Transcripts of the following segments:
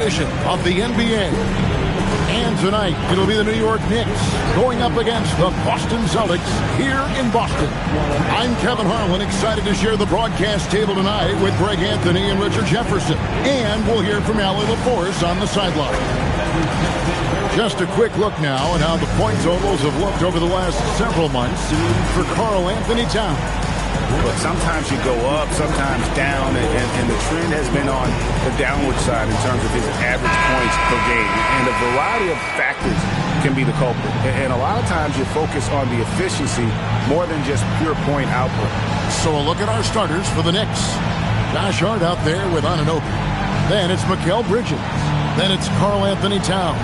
Of the NBA. And tonight, it'll be the New York Knicks going up against the Boston Celtics here in Boston. I'm Kevin Harlan, excited to share the broadcast table tonight with Greg Anthony and Richard Jefferson. And we'll hear from Allie LaForce on the sideline. Just a quick look now at how the point totals have looked over the last several months for Karl Anthony Towns. But sometimes you go up, sometimes down, and the trend has been on the downward side in terms of his average points per game. And a variety of factors can be the culprit. And a lot of times you focus on the efficiency more than just pure point output. So a look at our starters for the Knicks. Josh Hart out there with Anunoby. Then it's Mikal Bridges. Then it's Karl Anthony Towns.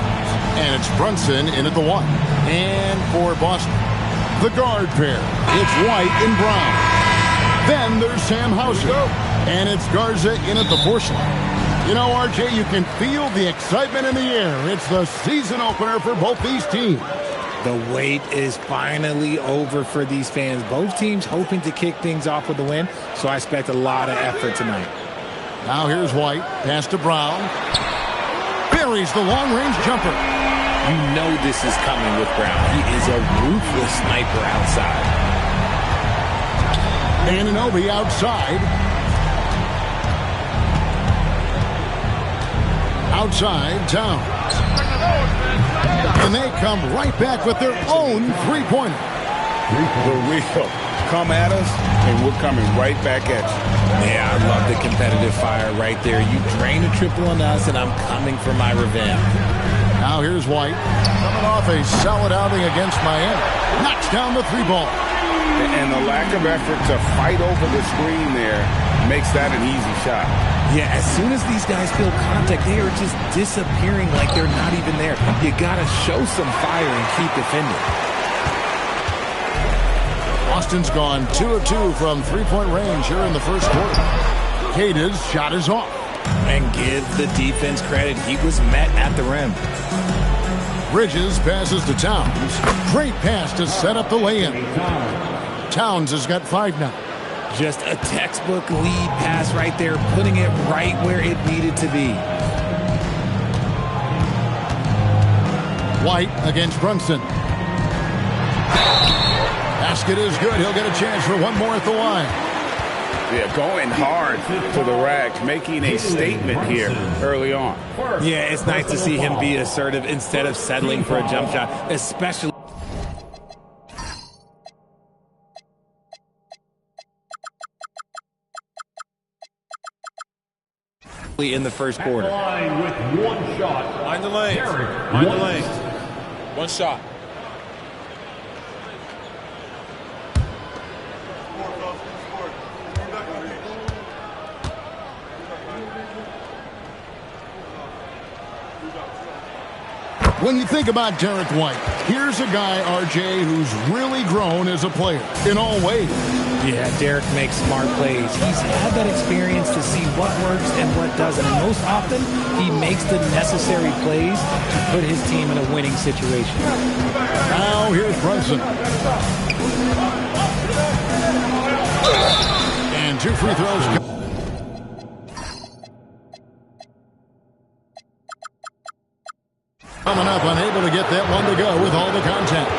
And it's Brunson in at the 1. And for Boston, the guard pair, it's White and Brown. Then there's Sam Hauser, and it's Garza in at the 4 slot. You know, RJ, you can feel the excitement in the air. It's the season opener for both these teams. The wait is finally over for these fans. Both teams hoping to kick things off with a win, so I expect a lot of effort tonight. Now here's White, pass to Brown. Buries the long-range jumper. You know this is coming with Brown. He is a ruthless sniper outside. Anunoby outside. Outside, Towns. And they come right back with their own three-pointer. We will come at us, and we're coming right back at you. Yeah, I love the competitive fire right there. You drain a triple on us, and I'm coming for my revenge. Now here's White. Coming off a solid outing against Miami. Knocks down the 3-ball. And the lack of effort to fight over the screen there makes that an easy shot. Yeah, as soon as these guys feel contact, they are just disappearing like they're not even there. You got to show some fire and keep defending. Boston's gone 2 of 2 from three-point range here in the first quarter. Kata's shot is off. And give the defense credit. He was met at the rim. Bridges passes to Towns. Great pass to set up the lay-in. Towns has got 5 now. Just a textbook lead pass right there, putting it right where it needed to be. White against Brunson. Basket is good. He'll get a chance for one more at the line. Yeah, going hard to the rack, making a statement here early on. Yeah, it's nice to see him be assertive instead of settling for a jump shot, especially in the first quarter. With one shot. Mind the lane. Mind the lane. One shot. When you think about Derek White, here's a guy, RJ, who's really grown as a player in all ways. Yeah, Derek makes smart plays. He's had that experience to see what works and what doesn't. And most often, he makes the necessary plays to put his team in a winning situation. Now here's Brunson. And 2 free throws. Coming up, unable to get that one to go with all the contact.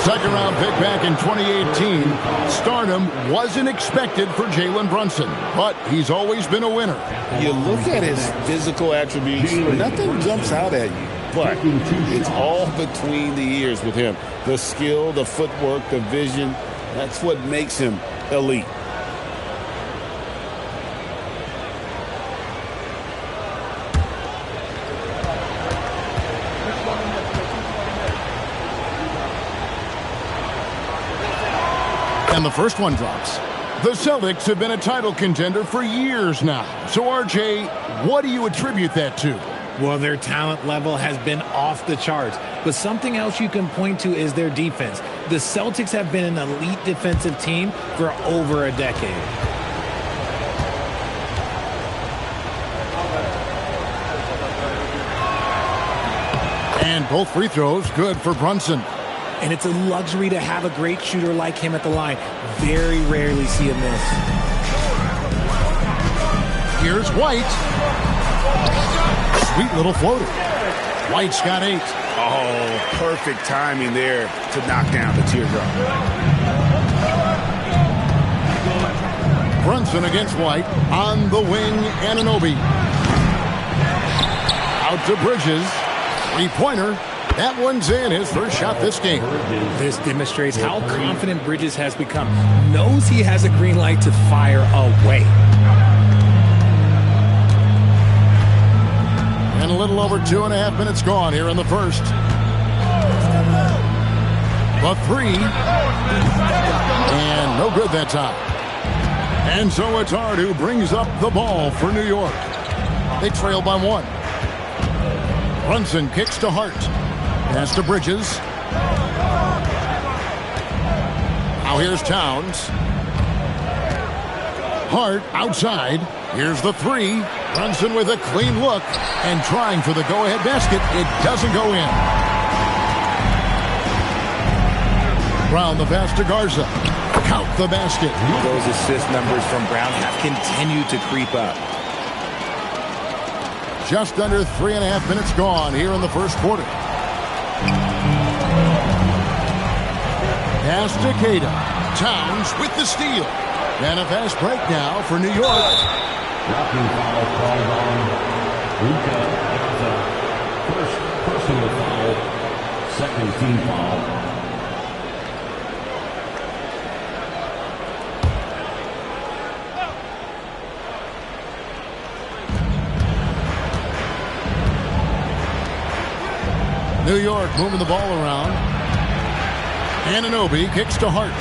Second round pick back in 2018. Stardom wasn't expected for Jalen Brunson, but he's always been a winner. You look at his physical attributes, nothing jumps out at you. But it's all between the ears with him. The skill, the footwork, the vision, that's what makes him elite. And the first one drops. The Celtics have been a title contender for years now. So, RJ, what do you attribute that to? Well, their talent level has been off the charts. But something else you can point to is their defense. The Celtics have been an elite defensive team for over a decade. And both free throws good for Brunson. And it's a luxury to have a great shooter like him at the line. Very rarely see a miss. Here's White. Sweet little floater. White's got 8. Oh, perfect timing there to knock down the teardrop. Brunson against White. On the wing, Anunoby. Out to Bridges. Three-pointer. That one's in. His first shot this game. This demonstrates how confident Bridges has become. Knows he has a green light to fire away. And a little over 2.5 minutes gone here in the first. The three. And no good that time. And so it's Hart who brings up the ball for New York. They trail by 1. Brunson kicks to Hart. Pass to Bridges. Now here's Towns. Hart outside. Here's the three. Brunson with a clean look and trying for the go-ahead basket. It doesn't go in. Brown the pass to Garza. Count the basket. Those assist numbers from Brown have continued to creep up. Just under 3.5 minutes gone here in the first quarter. Pass to Queta. Towns with the steal. And a fast break now for New York. Blocking foul called on Luka. First personal foul. Second team foul. New York moving the ball around. Anunoby kicks to Hart.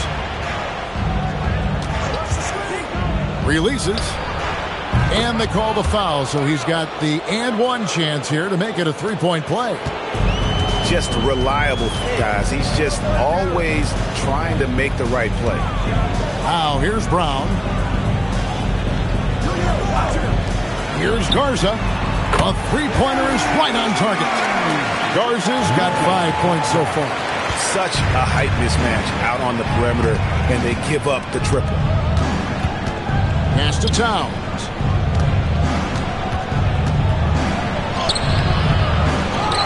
Releases. And they call the foul, so he's got the and one chance here to make it a three-point play. Just reliable, guys. He's just always trying to make the right play. Now, here's Brown. Here's Garza. A three-pointer is right on target. Garza's got 5 points so far. Such a height mismatch out on the perimeter, and they give up the triple. Pass to Towns.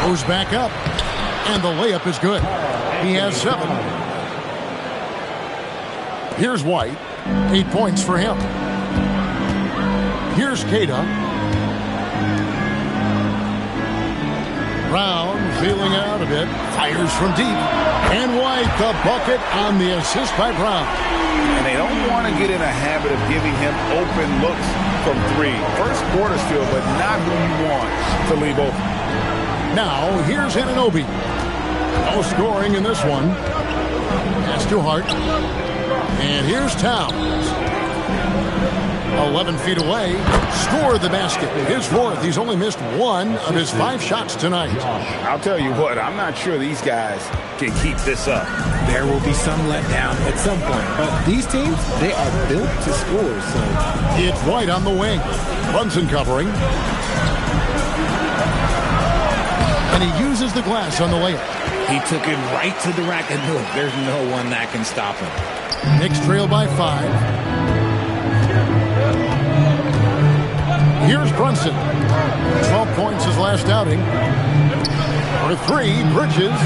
Goes back up, and the layup is good. He has 7. Here's White. 8 points for him. Here's Queta. Brown feeling out a bit. Fires from deep. And White, the bucket on the assist by Brown. And they don't want to get in a habit of giving him open looks from 3. First quarter still, but not who you want to leave open. Now, here's Anunoby. No scoring in this one. Pass to Hart. And here's Towns. 11 feet away. Scored the basket. His 4th. He's only missed 1 of his 5 shots tonight. I'll tell you what, I'm not sure these guys can keep this up. There will be some letdown at some point. But these teams, they are built to score. So it's White on the wing. Brunson covering. And he uses the glass on the layup. He took it right to the rack, and look, there's no one that can stop him. Knicks trail by 5. Here's Brunson. 12 points his last outing. For 3, Bridges.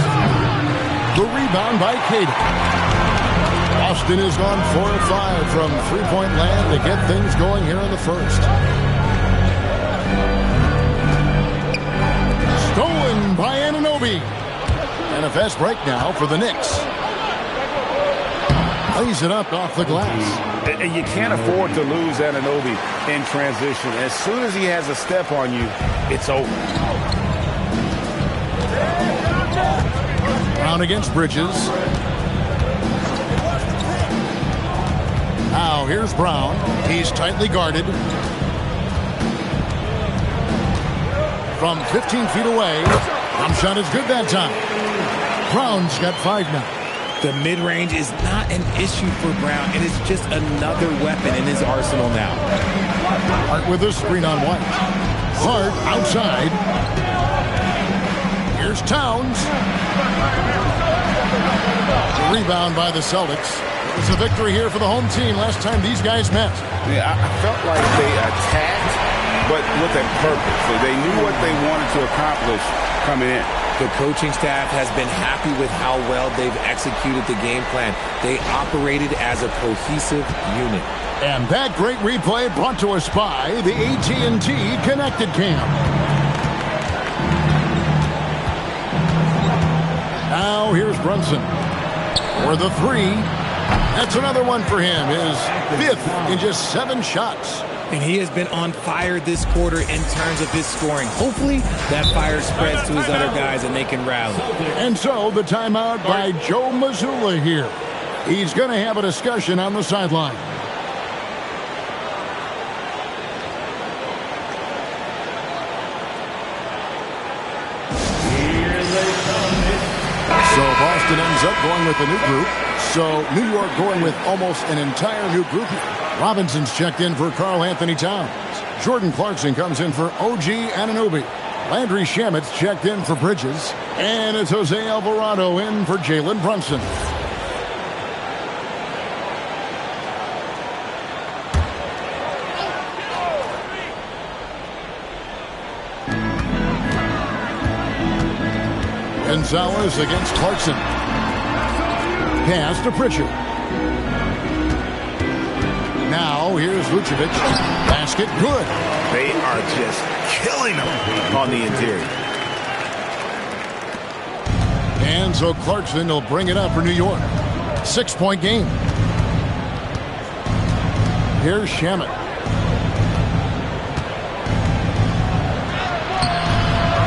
The rebound by Queta. Austin has gone 4 of 5 from three-point land to get things going here in the first. Stolen by Anunoby. And a fast break now for the Knicks. Lays it up off the glass. And you can't afford to lose Anunoby in transition. As soon as he has a step on you, it's over. Brown against Bridges. Now here's Brown. He's tightly guarded. From 15 feet away. Jump shot is good that time. Brown's got 5 now. The mid-range is not an issue for Brown. It is just another weapon in his arsenal now. Hart with a screen on White. Hart outside. Here's Towns. Rebound by the Celtics. It's a victory here for the home team last time these guys met. Yeah, I felt like they attacked but with a purpose. So they knew what they wanted to accomplish coming in. The coaching staff has been happy with how well they've executed the game plan. They operated as a cohesive unit. And that great replay brought to us by the AT&T Connected Cam. Now here's Brunson for the three. That's another one for him. His fifth in just 7 shots. And he has been on fire this quarter in terms of his scoring. Hopefully that fire spreads to his other guys and they can rally. And so the timeout by Joe Mazzulla here. He's going to have a discussion on the sideline. So Boston ends up going with a new group. So New York going with almost an entire new group. Robinson's checked in for Karl Anthony Towns. Jordan Clarkson comes in for OG Anunoby. Landry Shamet's checked in for Bridges. And it's Jose Alvarado in for Jalen Brunson. Gonzalez against Clarkson. Pass to Pritchard. Now here's Vucevic. Basket good. They are just killing them on the interior. And so Clarkson will bring it up for New York. 6-point game. Here's Shamet.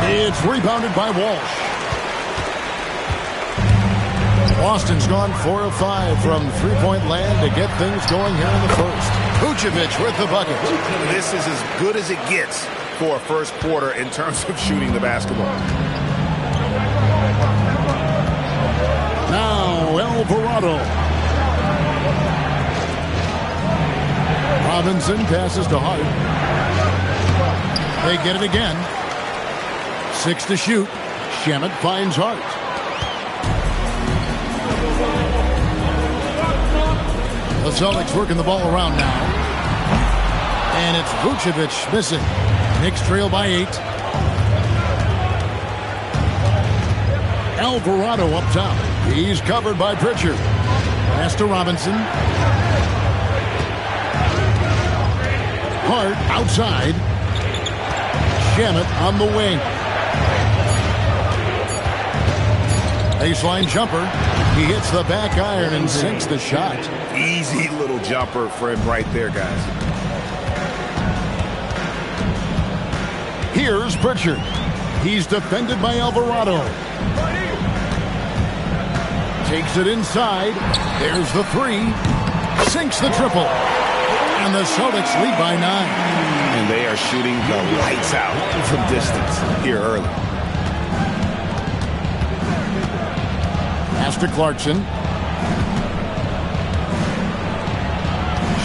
It's rebounded by Walsh. Boston's gone 4 of 5 from three-point land to get things going here in the first. Vucevic with the bucket. This is as good as it gets for a first quarter in terms of shooting the basketball. Now Alvarado. Robinson passes to Hart. They get it again. 6 to shoot. Shamet finds Hart. The Celtics working the ball around now. And it's Vucevic missing. Knicks trail by 8. Alvarado up top. He's covered by Pritchard. Pass to Robinson. Hart outside. Shamet on the wing. Baseline jumper. He hits the back iron and sinks the shot. Easy little jumper for him right there, guys. Here's Pritchard. He's defended by Alvarado. Takes it inside. There's the three. Sinks the triple. And the Celtics lead by 9. And they are shooting the lights out from distance here early. Pass to Clarkson.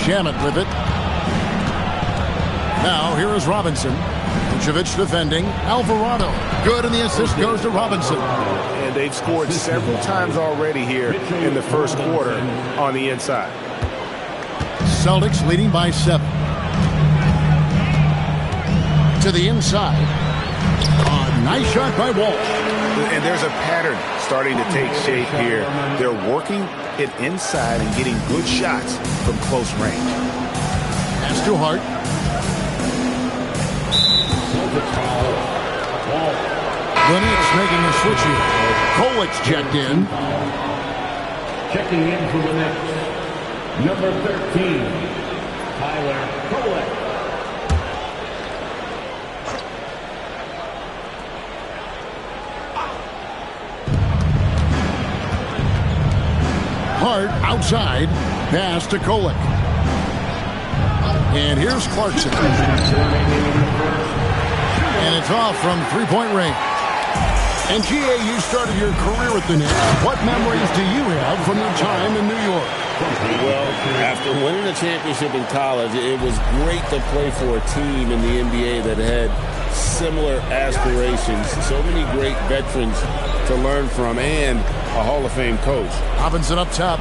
Shamet with it. Now here is Robinson. Vucevic defending. Alvarado. Good, and the assist goes to Robinson. And they've scored several times already here in the first quarter on the inside. Celtics leading by 7. To the inside. A nice shot by Walsh. And there's a pattern starting to take shape here. They're working it inside and getting good shots from close range. Pass to Hart. The Knicks making a switch here. Kolic's checked in. Checking in for the Knicks, number 13, Tyler Kolick. Hart outside. Pass to Kolick. And here's Clarkson. And it's off from three-point range. And G.A., you started your career with the Knicks. What memories do you have from your time in New York? Well, after winning a championship in college, it was great to play for a team in the NBA that had similar aspirations. So many great veterans to learn from and a Hall of Fame coach. Robinson up top.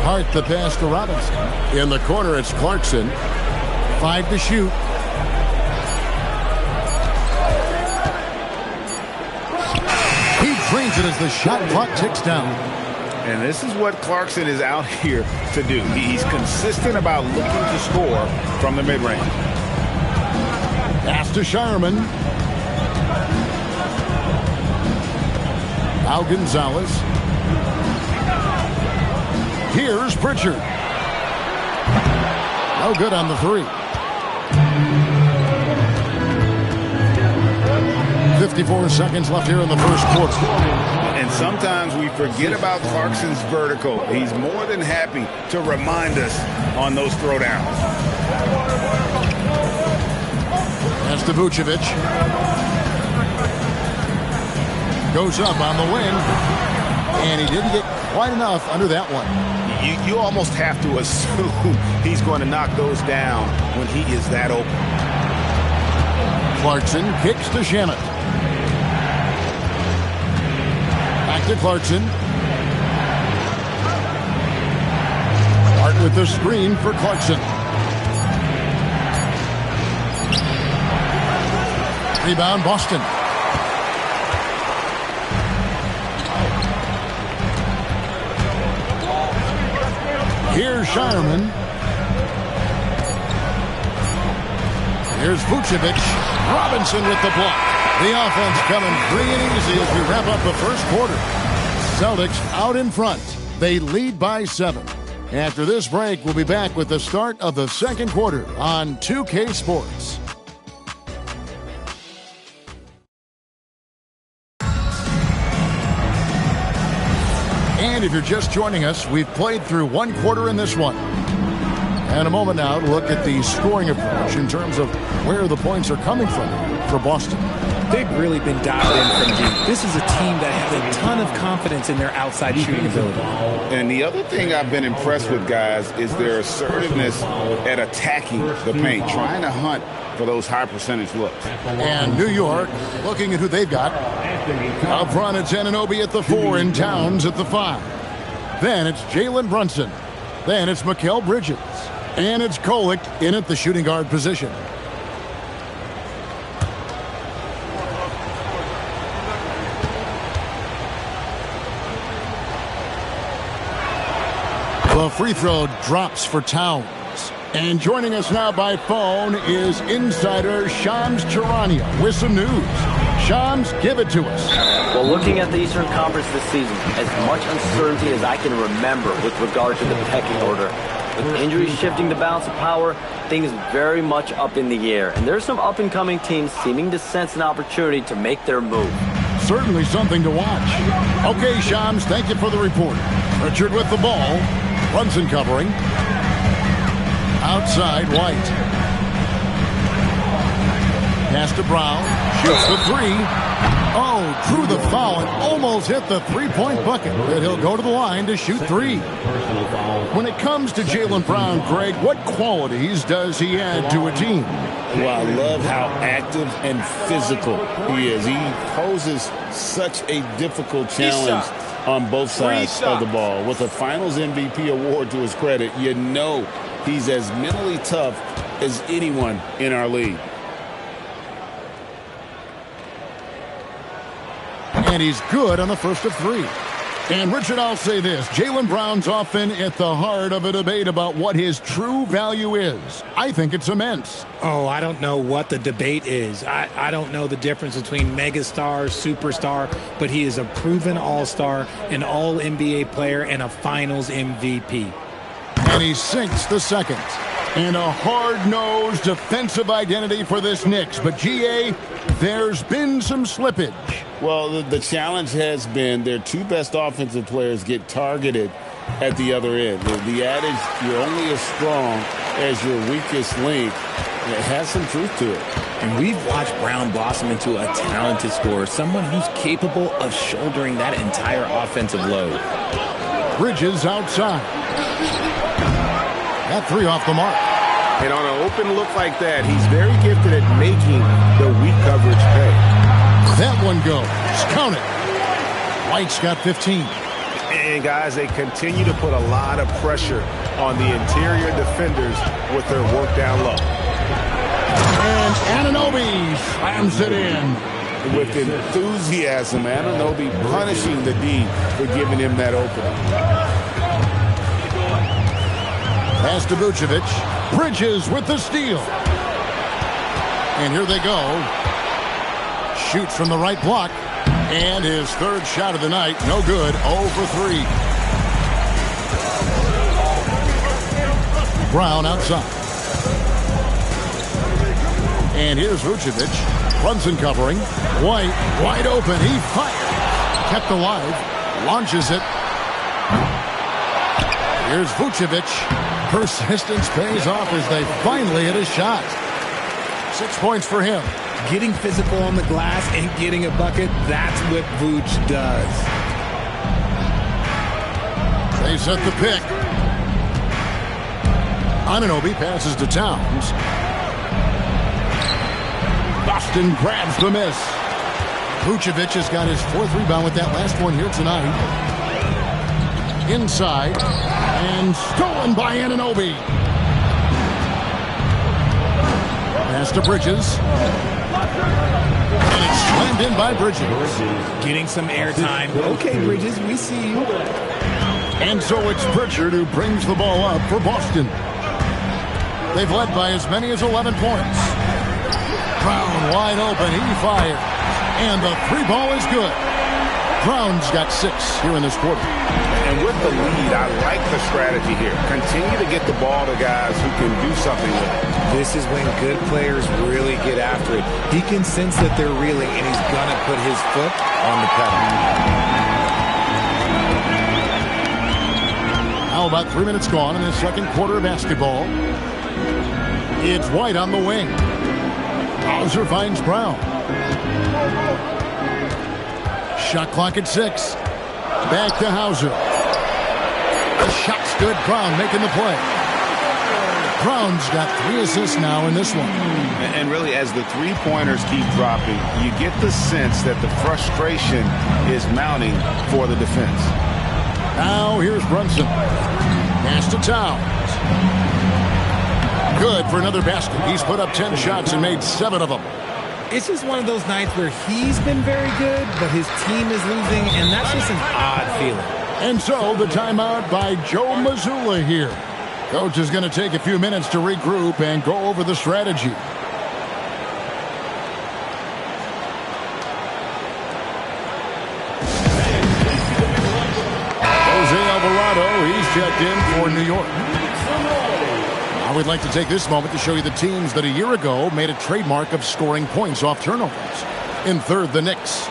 Hart the pass to Robinson. In the corner, it's Clarkson. 5 to shoot. He drains it as the shot clock ticks down. And this is what Clarkson is out here to do. He's consistent about looking to score from the mid-range. Pass to Shireman. Now Gonzalez. Here's Pritchard. No good on the three. 54 seconds left here in the first quarter. And sometimes we forget about Clarkson's vertical. He's more than happy to remind us on those throwdowns. That's to Vucevic. Goes up on the wing. And he didn't get quite enough under that one. You almost have to assume he's going to knock those down when he is that open. Clarkson kicks to Shamet. Back to Clarkson. Hart with the screen for Clarkson. Rebound, Boston. Here's Shireman. Here's Vucevic. Robinson with the block. The offense coming free and easy as we wrap up the first quarter. Celtics out in front. They lead by 7. After this break, we'll be back with the start of the second quarter on 2K Sports. And if you're just joining us, we've played through one quarter in this one. And a moment now to look at the scoring approach in terms of where the points are coming from for Boston. They've really been dialed in from deep. This is a team that has a ton of confidence in their outside shooting ability. And the other thing I've been impressed with, guys, is their assertiveness at attacking the paint, trying to hunt for those high percentage looks. And New York looking at who they've got. Up front, it's Anunoby at the 4 and Towns at the 5. Then it's Jalen Brunson. Then it's Mikal Bridges. And it's Kolek in at the shooting guard position. The free throw drops for Towns. And joining us now by phone is insider Shams Charania with some news. Shams, give it to us. Well, looking at the Eastern Conference this season, as much uncertainty as I can remember with regard to the pecking order. With injuries shifting the balance of power, things very much up in the air. And there's some up-and-coming teams seeming to sense an opportunity to make their move. Certainly something to watch. Okay, Shams, thank you for the report. Richard with the ball. Brunson covering. Outside, White. Pass to Brown. Shoots the 3. Oh, drew the foul and almost hit the three-point bucket. But he'll go to the line to shoot 3. When it comes to Jaylen Brown, Greg, what qualities does he add to a team? Well, I love how active and physical he is. He poses such a difficult challenge on both sides of the ball. With a Finals MVP award to his credit, you know he's as mentally tough as anyone in our league. And he's good on the first of 3. And, Richard, I'll say this. Jaylen Brown's often at the heart of a debate about what his true value is. I think it's immense. Oh, I don't know what the debate is. I don't know the difference between megastar, superstar, but he is a proven all-star, an all-NBA player, and a Finals MVP. And he sinks the second. And a hard-nosed defensive identity for this Knicks. But, G.A., there's been some slippage. Well, the challenge has been their 2 best offensive players get targeted at the other end. The adage, you're only as strong as your weakest link, it has some truth to it. And we've watched Brown blossom into a talented scorer, someone who's capable of shouldering that entire offensive load. Bridges outside. That 3 off the mark. And on an open look like that, he's very gifted at making the weak coverage pay. That one goes. Count it. White's got 15. And, guys, they continue to put a lot of pressure on the interior defenders with their work down low. And Anunoby slams it in. With enthusiasm, Anunoby punishing the D for giving him that opening. Pass to Vucevic. Bridges with the steal. And here they go. Shoots from the right block. And his third shot of the night. No good. 0 for 3. Brown outside. And here's Vucevic. Brunson covering. White wide open. He fired. Kept alive. Launches it. Here's Vucevic. Persistence pays off as they finally hit a shot. 6 points for him. Getting physical on the glass and getting a bucket, that's what Vooch does. They set the pick. Anunoby passes to Towns. Boston grabs the miss. Vucevic has got his 4th rebound with that last one here tonight. Inside. And stolen by Anunoby. Pass to Bridges. And it's slammed in by Bridges. Getting some airtime. Okay, Bridges, we see you. And so it's Pritchard who brings the ball up for Boston. They've led by as many as 11 points. Brown wide open. He fired. And the 3-ball is good. Brown's got 6 here in this quarter. And with the lead, I like the strategy here. Continue to get the ball to guys who can do something with it. This is when good players really get after it. He can sense that they're reeling, and he's going to put his foot on the pedal. Now about 3 minutes gone in the second quarter of basketball. It's White on the wing. Hauser finds Brown. Shot clock at 6. Back to Hauser. The shot's good. Brown making the play. Brown's got 3 assists now in this one. And really, as the three-pointers keep dropping, you get the sense that the frustration is mounting for the defense. Now here's Brunson. Pass to Towns. Good for another basket. He's put up 10 shots and made 7 of them. It's just one of those nights where he's been very good, but his team is losing, and that's just an odd feeling. And so the timeout by Joe Mazzulla here. Coach is going to take a few minutes to regroup and go over the strategy. Jose Alvarado, he's checked in for New York. Now we'd like to take this moment to show you the teams that a year ago made a trademark of scoring points off turnovers. In third, the Knicks.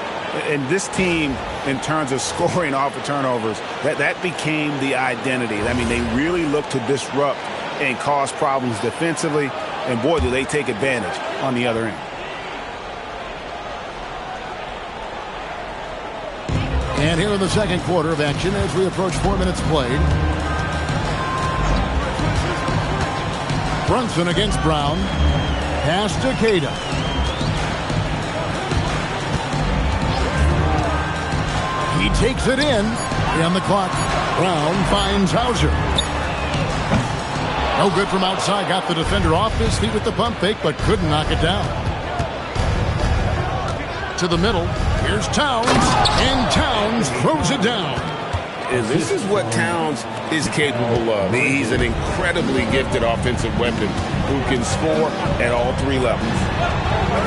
And this team, in terms of scoring off of turnovers, that became the identity. I mean, they really look to disrupt and cause problems defensively. And boy, do they take advantage on the other end. And here in the second quarter of action as we approach 4 minutes played. Brunson against Brown. Pass to Queta. He takes it in. On the clock. Brown finds Hauser. No good from outside. Got the defender off his feet with the pump fake, but couldn't knock it down. To the middle. Here's Towns. And Towns throws it down. And this is what Towns is capable of. He's an incredibly gifted offensive weapon who can score at all 3 levels.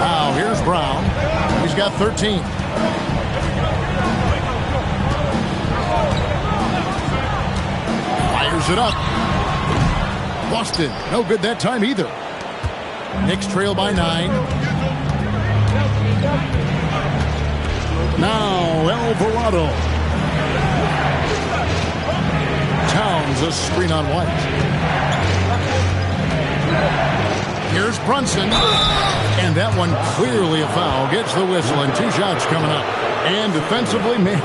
Now, here's Brown. He's got 13. Fires it up. Boston, no good that time either. Knicks trail by 9. Now, Alvarado. Towns, a screen on White. Here's Brunson. And that one clearly a foul. Gets the whistle and 2 shots coming up. And defensively, man,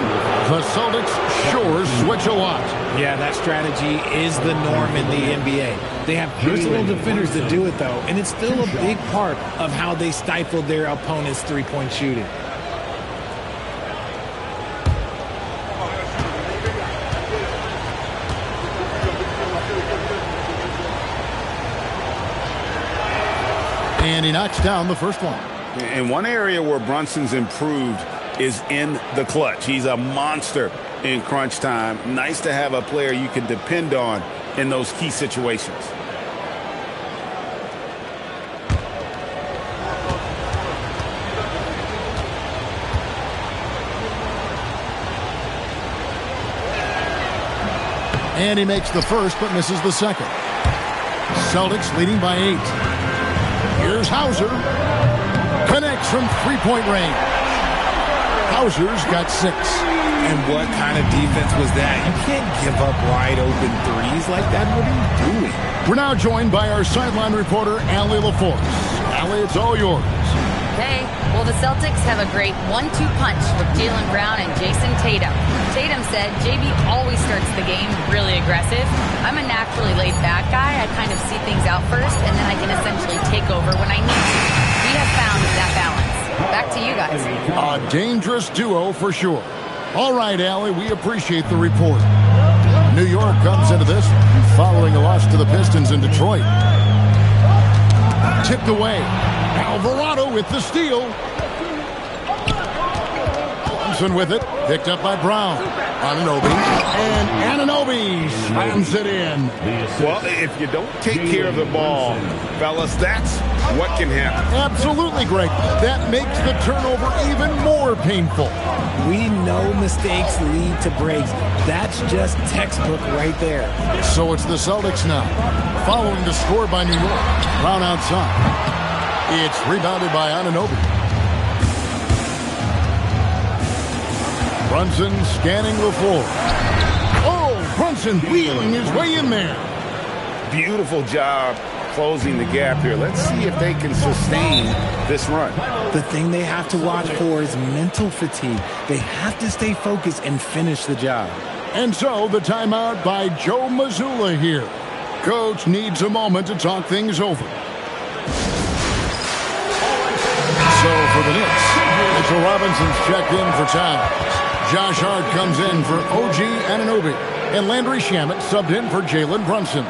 the Celtics sure switch a lot. Yeah, that strategy is the norm in the NBA. They have versatile defenders that do it, though, and it's still a big part of how they stifled their opponent's three-point shooting. And he knocks down the first one. And one area where Brunson's improved is in the clutch. He's a monster in crunch time. Nice to have a player you can depend on in those key situations. And he makes the first but misses the second. Celtics leading by 8. Here's Hauser. Connects from three-point range. Hauser's got 6. And what kind of defense was that? You can't give up wide open threes like that. What are you doing? We're now joined by our sideline reporter, Allie LaForce. Allie, it's all yours. Okay, well, the Celtics have a great 1-2 punch with Jaylen Brown and Jason Tatum. Tatum said, JB always starts the game really aggressive. I'm a naturally laid-back guy. I kind of see things out first, and then I can essentially take over when I need to. We have found that balance. Back to you guys. A dangerous duo for sure. All right, Allie, we appreciate the report. New York comes into this following a loss to the Pistons in Detroit. Tipped away. Alvarado with the steal. Brunson with it. Picked up by Brown. Anunoby. And Anunoby slams it in. Well, if you don't take care of the ball, fellas, that's what can happen. Absolutely, Greg. That makes the turnover even more painful. We know mistakes lead to breaks. That's just textbook right there. So it's the Celtics now, following the score by New York. Brown outside. It's rebounded by Anunoby. Brunson scanning the floor. Oh, Brunson wheeling his way in there. Beautiful job closing the gap here. Let's see if they can sustain this run. The thing they have to watch for is mental fatigue. They have to stay focused and finish the job. And so the timeout by Joe Mazzulla here. Coach needs a moment to talk things over. So for the Knicks, Mitchell Robinson's checked in for time. Josh Hart comes in for OG Anunoby. And Landry Shamet subbed in for Jalen Brunson.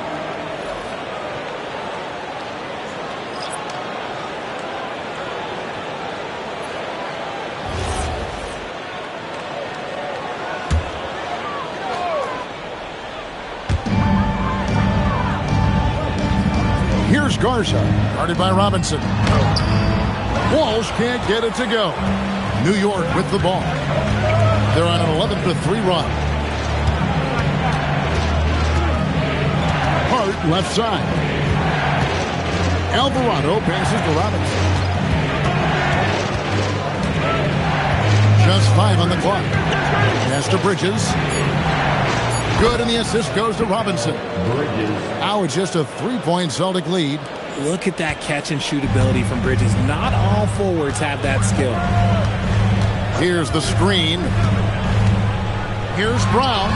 Here's Garza, guarded by Robinson. Walsh can't get it to go. New York with the ball. They're on an 11-3 run. Hart left side. Alvarado passes to Robinson. Just 5 on the clock. Pass to Bridges. Good, and the assist goes to Robinson. Now it's just a 3-point Celtic lead. Look at that catch and shoot ability from Bridges. Not all forwards have that skill. Here's the screen. Here's Brown.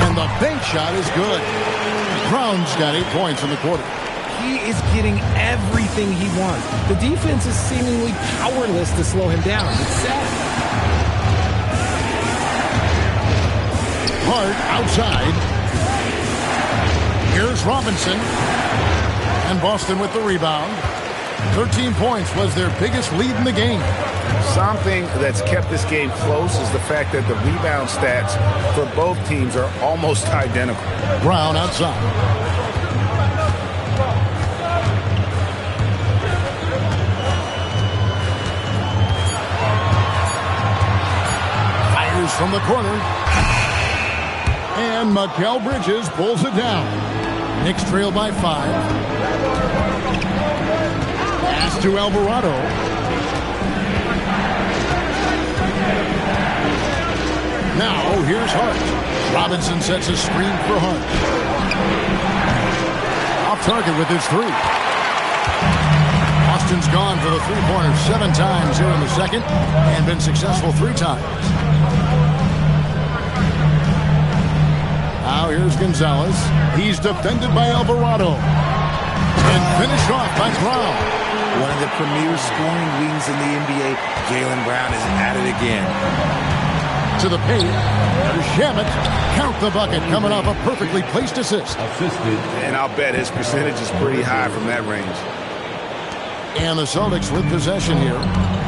And the bank shot is good. Brown's got 8 points in the quarter. He is getting everything he wants. The defense is seemingly powerless to slow him down. It's sad. Hart outside. Here's Robinson. And Boston with the rebound. 13 points was their biggest lead in the game. Something that's kept this game close is the fact that the rebound stats for both teams are almost identical. Brown outside. Fires from the corner. And Mikal Bridges pulls it down. Knicks trail by 5. Pass to Alvarado. Now here's Hart. Robinson sets a screen for Hart. Off target with his 3. Austin's gone for the 3-pointer 7 times here in the second and been successful 3 times. Now here's Gonzalez. He's defended by Alvarado. And finished off by Brown. One of the premier scoring wings in the NBA, Jaylen Brown is at it again. To the paint. Shamet. Count the bucket coming off a perfectly placed assist. And I'll bet his percentage is pretty high from that range. And the Celtics with possession here,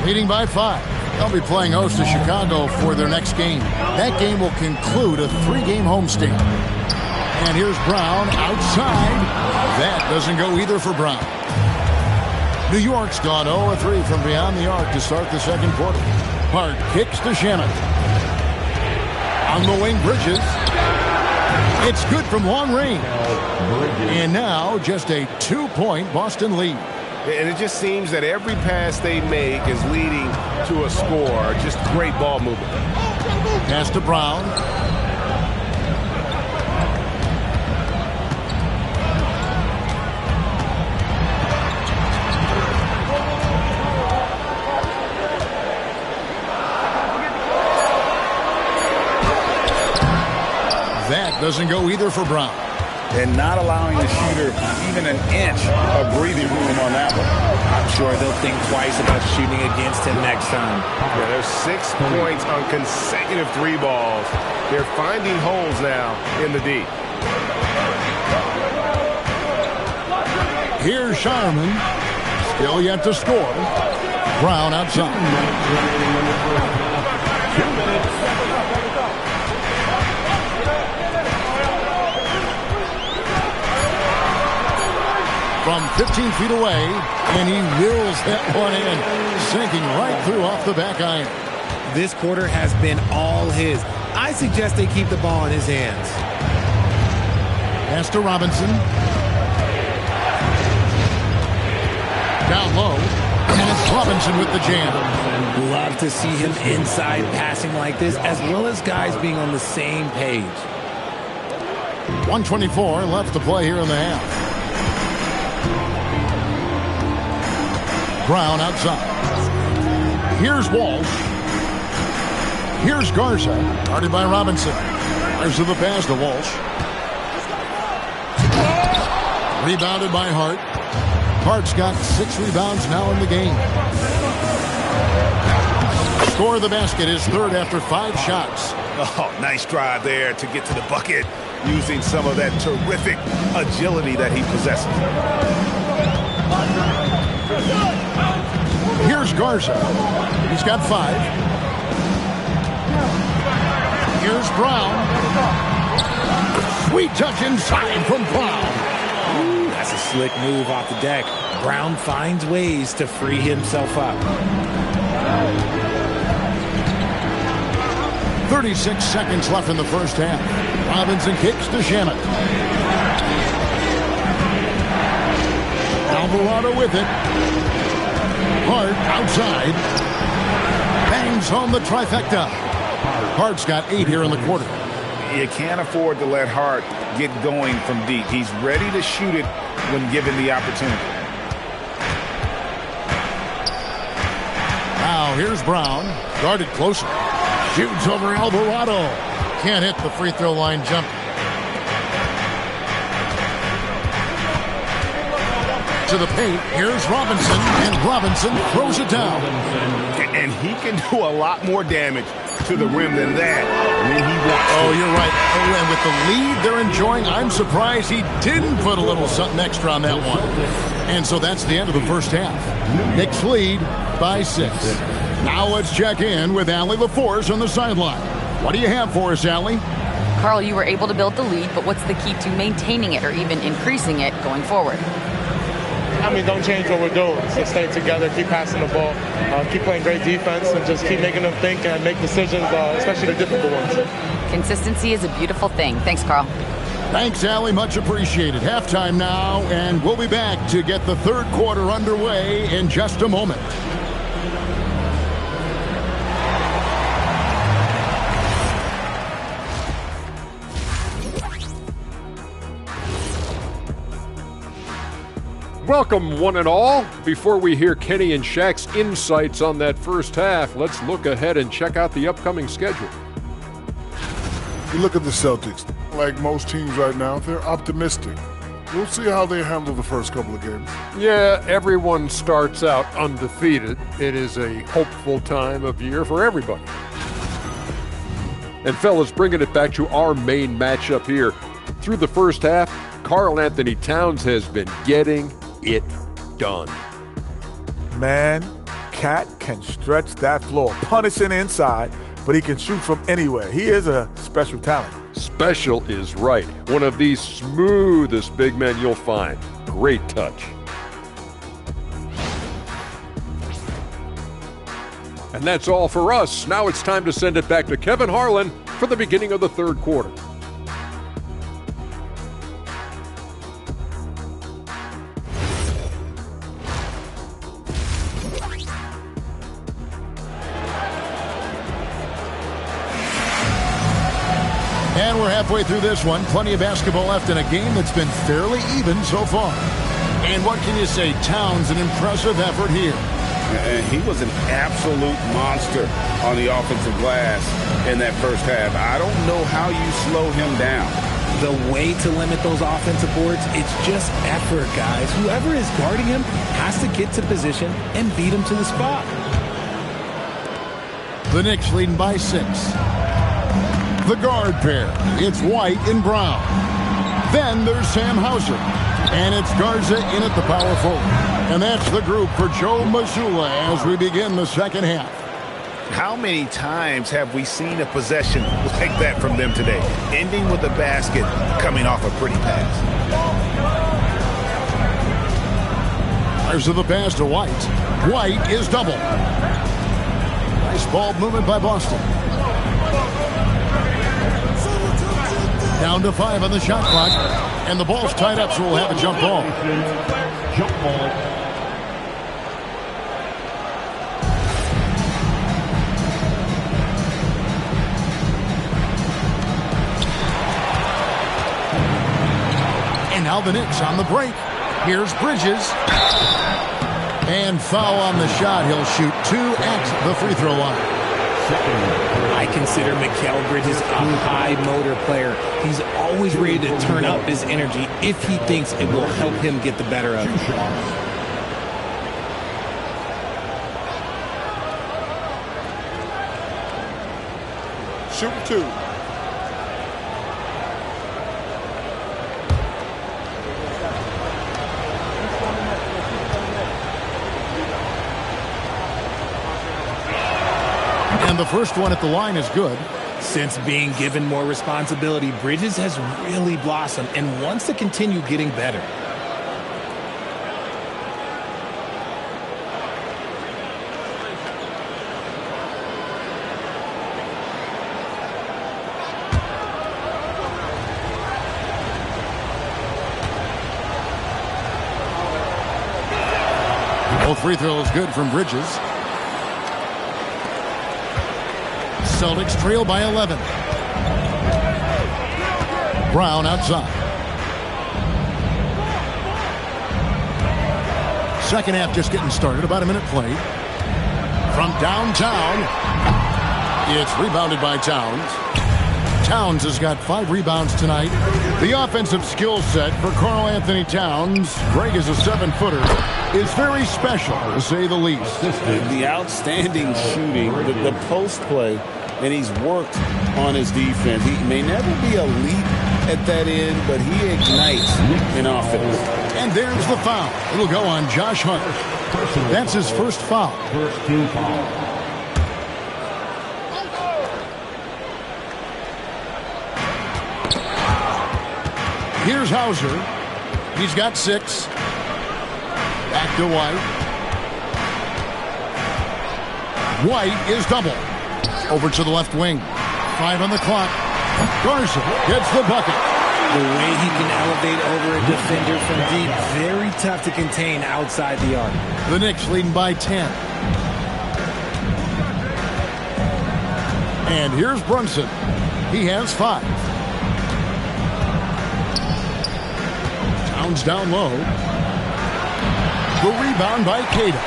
leading by 5. They'll be playing host to Chicago for their next game. That game will conclude a 3-game homestand. And here's Brown outside. That doesn't go either for Brown. New York's gone 0-3 from beyond the arc to start the second quarter. Hart kicks to Shannon. On the wing, Bridges. It's good from long range. And now just a 2-point Boston lead. And it just seems that every pass they make is leading to a score. Just great ball movement. Pass to Brown. That doesn't go either for Brown. And not allowing the shooter even an inch of breathing room on that one. I'm sure they'll think twice about shooting against him next time. Yeah, there's 6 points on consecutive 3 balls. They're finding holes now in the D. Here's Sharman. Still yet to score. Brown outside. From 15 feet away, and he wills that one in, sinking right through off the back iron. This quarter has been all his. I suggest they keep the ball in his hands. Pass to Robinson. Down low, and it's Robinson with the jam. Love to see him inside passing like this, as well as guys being on the same page. 1:24 left to play here in the half. Brown outside. Here's Walsh. Here's Garza. Guarded by Robinson. There's the pass to Walsh. Rebounded by Hart. Hart's got 6 rebounds now in the game. Score of the basket is third after 5 shots. Oh, nice drive there to get to the bucket using some of that terrific agility that he possesses. Here's Garza. He's got 5. Here's Brown. Sweet touch inside from Brown. Ooh, that's a slick move off the deck. Brown finds ways to free himself up. 36 seconds left in the first half. Robinson kicks to Shannon. Alvarado with it. Hart outside. Bangs home the trifecta. Hart's got 8 here in the quarter. You can't afford to let Hart get going from deep. He's ready to shoot it when given the opportunity. Now here's Brown. Guarded closer. Shoots over Alvarado. Can't hit the free throw line jump. To the paint, here's Robinson, and Robinson throws it down. And he can do a lot more damage to the rim than that when he wants to. Oh, you're right. Oh, and with the lead they're enjoying, I'm surprised he didn't put a little something extra on that one. And so that's the end of the first half. Knicks lead by 6. Now let's check in with Allie LaForce on the sideline. What do you have for us, Allie? Carl, you were able to build the lead, but what's the key to maintaining it or even increasing it going forward? I mean, don't change what we're doing. So stay together, keep passing the ball, keep playing great defense, and just keep making them think and make decisions, especially the difficult ones. Consistency is a beautiful thing. Thanks, Carl. Thanks, Allie. Much appreciated. Halftime now, and we'll be back to get the third quarter underway in just a moment. Welcome, one and all. Before we hear Kenny and Shaq's insights on that first half, let's look ahead and check out the upcoming schedule. You look at the Celtics. Like most teams right now, they're optimistic. We'll see how they handle the first couple of games. Yeah, everyone starts out undefeated. It is a hopeful time of year for everybody. And fellas, bringing it back to our main matchup here. Through the first half, Karl Anthony Towns has been getting it done. Man, Cat can stretch that floor, punishing inside, but he can shoot from anywhere. He is a special talent. Special is right. One of the smoothest big men you'll find. Great touch. And that's all for us. Now it's time to send it back to Kevin Harlan for the beginning of the third quarter. And we're halfway through this one. Plenty of basketball left in a game that's been fairly even so far. And what can you say? Towns, an impressive effort here. He was an absolute monster on the offensive glass in that first half. I don't know how you slow him down. The way to limit those offensive boards, it's just effort, guys. Whoever is guarding him has to get to the position and beat him to the spot. The Knicks leading by 6. The guard pair, it's White and Brown. Then there's Sam Hauser. And it's Garza in at the power forward. And that's the group for Joe Mazzulla as we begin the second half. How many times have we seen a possession like that from them today? Ending with a basket, coming off a pretty pass. There's the pass to White. White is double. Nice ball movement by Boston. Down to 5 on the shot clock. And the ball's tied up, so we'll have a jump ball. Jump ball. And now the Knicks on the break. Here's Bridges. And foul on the shot. He'll shoot 2 at the free throw line. I consider Mikal Bridges a high motor player. He's always ready to turn up his energy if he thinks it will help him get the better of it. Shoot 2. And the first one at the line is good. Since being given more responsibility, Bridges has really blossomed and wants to continue getting better. Both free throws good from Bridges. Celtics trail by 11. Brown outside. Second half just getting started. About a minute played. From downtown. It's rebounded by Towns. Towns has got 5 rebounds tonight. The offensive skill set for Karl Anthony Towns, Greg is a 7-footer, is very special, to say the least. The outstanding shooting, the post play, and he's worked on his defense. He may never be elite at that end, but he ignites in offense. And there's the foul. It'll go on Josh Hart. That's his first foul. First team foul. Here's Hauser. He's got 6. Back to White. White is double. Over to the left wing. 5 on the clock. Garza gets the bucket. The way he can elevate over a defender from deep, very tough to contain outside the arc. The Knicks leading by 10. And here's Brunson. He has 5. Towns down low. The rebound by Keita.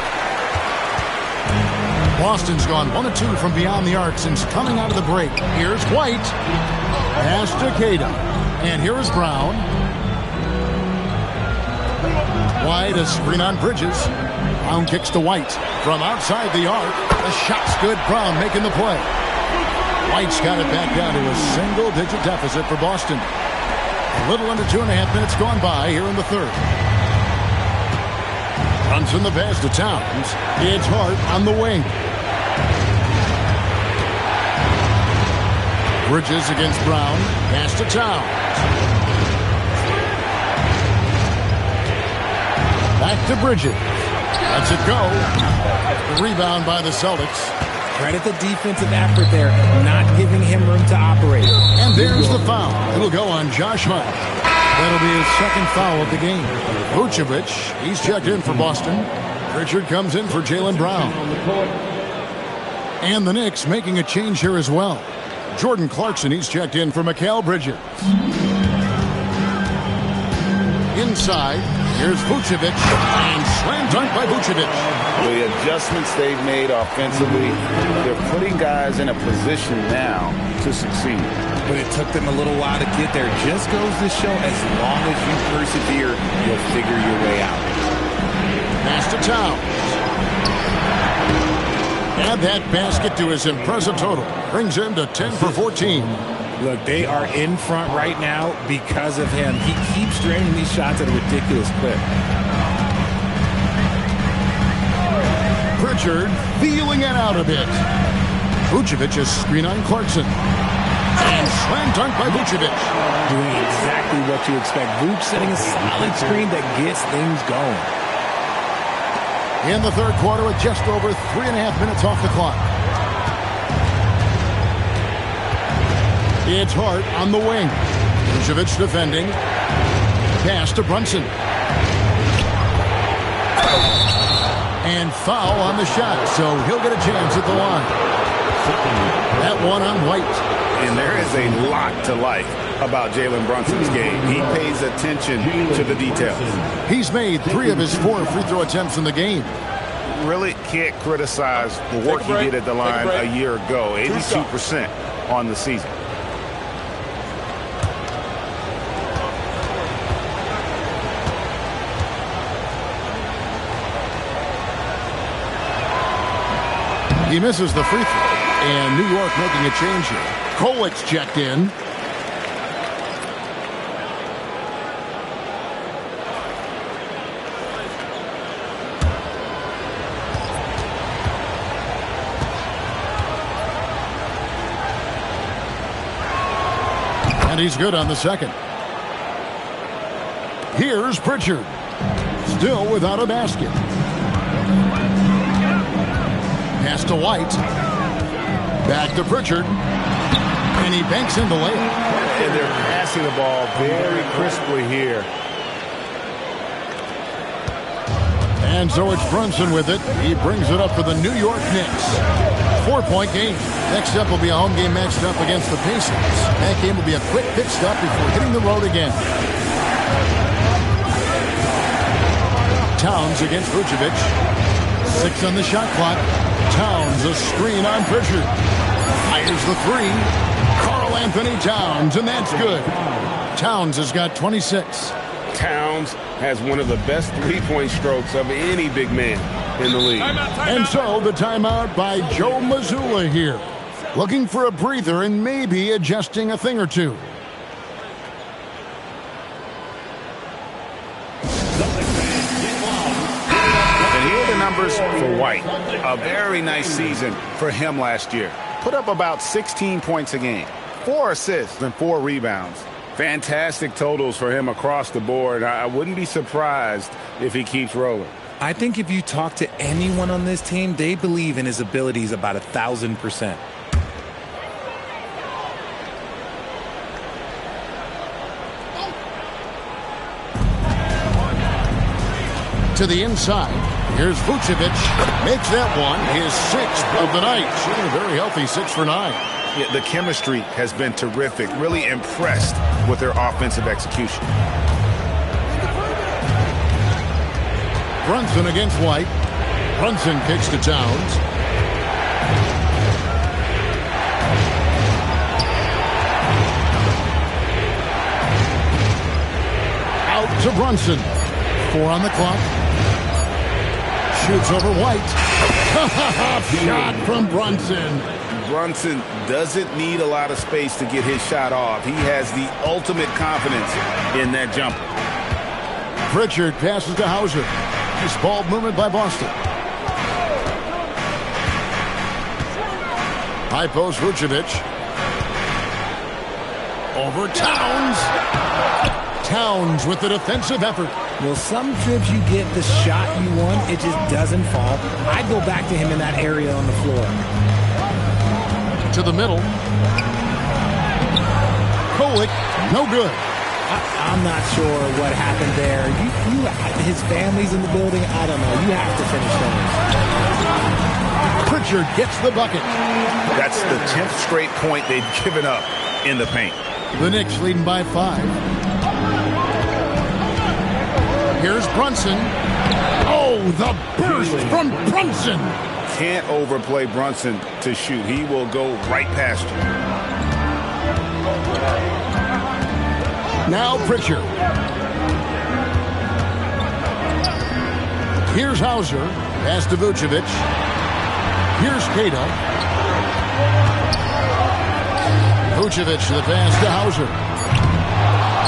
Boston's gone 1 of 2 from beyond the arc since coming out of the break. Here's White. Pass to Keita. And here's Brown. White, a screen on Bridges. Brown kicks to White. From outside the arc. The shot's good. Brown making the play. White's got it back down to a single-digit deficit for Boston. A little under 2.5 minutes gone by here in the third. Brunson the pass to Towns. It's Hart on the wing. Bridges against Brown. Pass to Towns. Back to Bridges. Lets it go. Rebound by the Celtics. Credit the defensive effort there, not giving him room to operate. And there's the foul. It'll go on Josh Hart. That'll be his second foul of the game. Vucevic, he's checked in for Boston. Pritchard comes in for Jaylen Brown. And the Knicks making a change here as well. Jordan Clarkson, he's checked in for Mikal Bridges. Inside, here's Vucevic, and slam dunk by Vucevic. The adjustments they've made offensively, they're putting guys in a position now to succeed. But it took them a little while to get there. Just goes to show, as long as you persevere, you'll figure your way out. Pass to Towns. Add that basket to his impressive total. Brings him to 10 for 14. Look, they are in front right now because of him. He keeps draining these shots at a ridiculous clip. Pritchard feeling it out a bit. Vucevic's screen on Clarkson. And slam dunk by Vucevic. Doing exactly what you expect. Vuce setting a solid screen that gets things going. In the third quarter with just over 3.5 minutes off the clock. It's Hart on the wing. Vucevic defending. Pass to Brunson. And foul on the shot, so he'll get a chance at the line. That one on White. And there is a lot to like about Jalen Brunson's game. He pays attention to the details. He's made 3 of his 4 free throw attempts in the game. Really can't criticize the work he did at the line a year ago. 82% on the season. He misses the free throw, and New York making a change here. Kolic's checked in. And he's good on the second. Here's Pritchard, still without a basket. Pass to White. Back to Pritchard. And he banks in the layup. And they're passing the ball very crisply here. And so it's Brunson with it. He brings it up for the New York Knicks. 4-point game. Next up will be a home game matched up against the Pacers. That game will be a quick pit stop before hitting the road again. Towns against Vucevic. 6 on the shot clock. Towns, a screen on Pritchard. Fires the 3. Karl Anthony Towns, and that's good. Towns has got 26. Towns has one of the best three-point strokes of any big man in the league. And so the timeout by Joe Mazzulla here. Looking for a breather and maybe adjusting a thing or two. Numbers for White. A very nice season for him last year. Put up about 16 points a game, 4 assists and 4 rebounds. Fantastic totals for him across the board. I wouldn't be surprised if he keeps rolling. I think if you talk to anyone on this team, they believe in his abilities about 1,000%. To the inside. Here's Vucevic. Makes that one his 6th of the night. Shooting a very healthy 6 for 9. Yeah, the chemistry has been terrific. Really impressed with their offensive execution. Brunson against White. Brunson kicks to Towns. Out to Brunson. 4 on the clock. Shoots over White. Shot from Brunson. Brunson doesn't need a lot of space to get his shot off. He has the ultimate confidence in that jumper. Pritchard passes to Hauser. Nice ball movement by Boston. High post, Vucevic. Over Towns. Towns with the defensive effort. Well, some trips you get the shot you want, it just doesn't fall. I'd go back to him in that area on the floor. To the middle. Kolek, no good. I'm not sure what happened there. His family's in the building. I don't know. You have to finish those. Pritchard gets the bucket. That's the 10th straight point they've given up in the paint. The Knicks leading by 5. Here's Brunson. Oh, the burst from Brunson. Can't overplay Brunson to shoot. He will go right past you. Now Pritchard. Here's Hauser. Pass to Vucevic. Here's Keita. Vucevic, the pass to Hauser.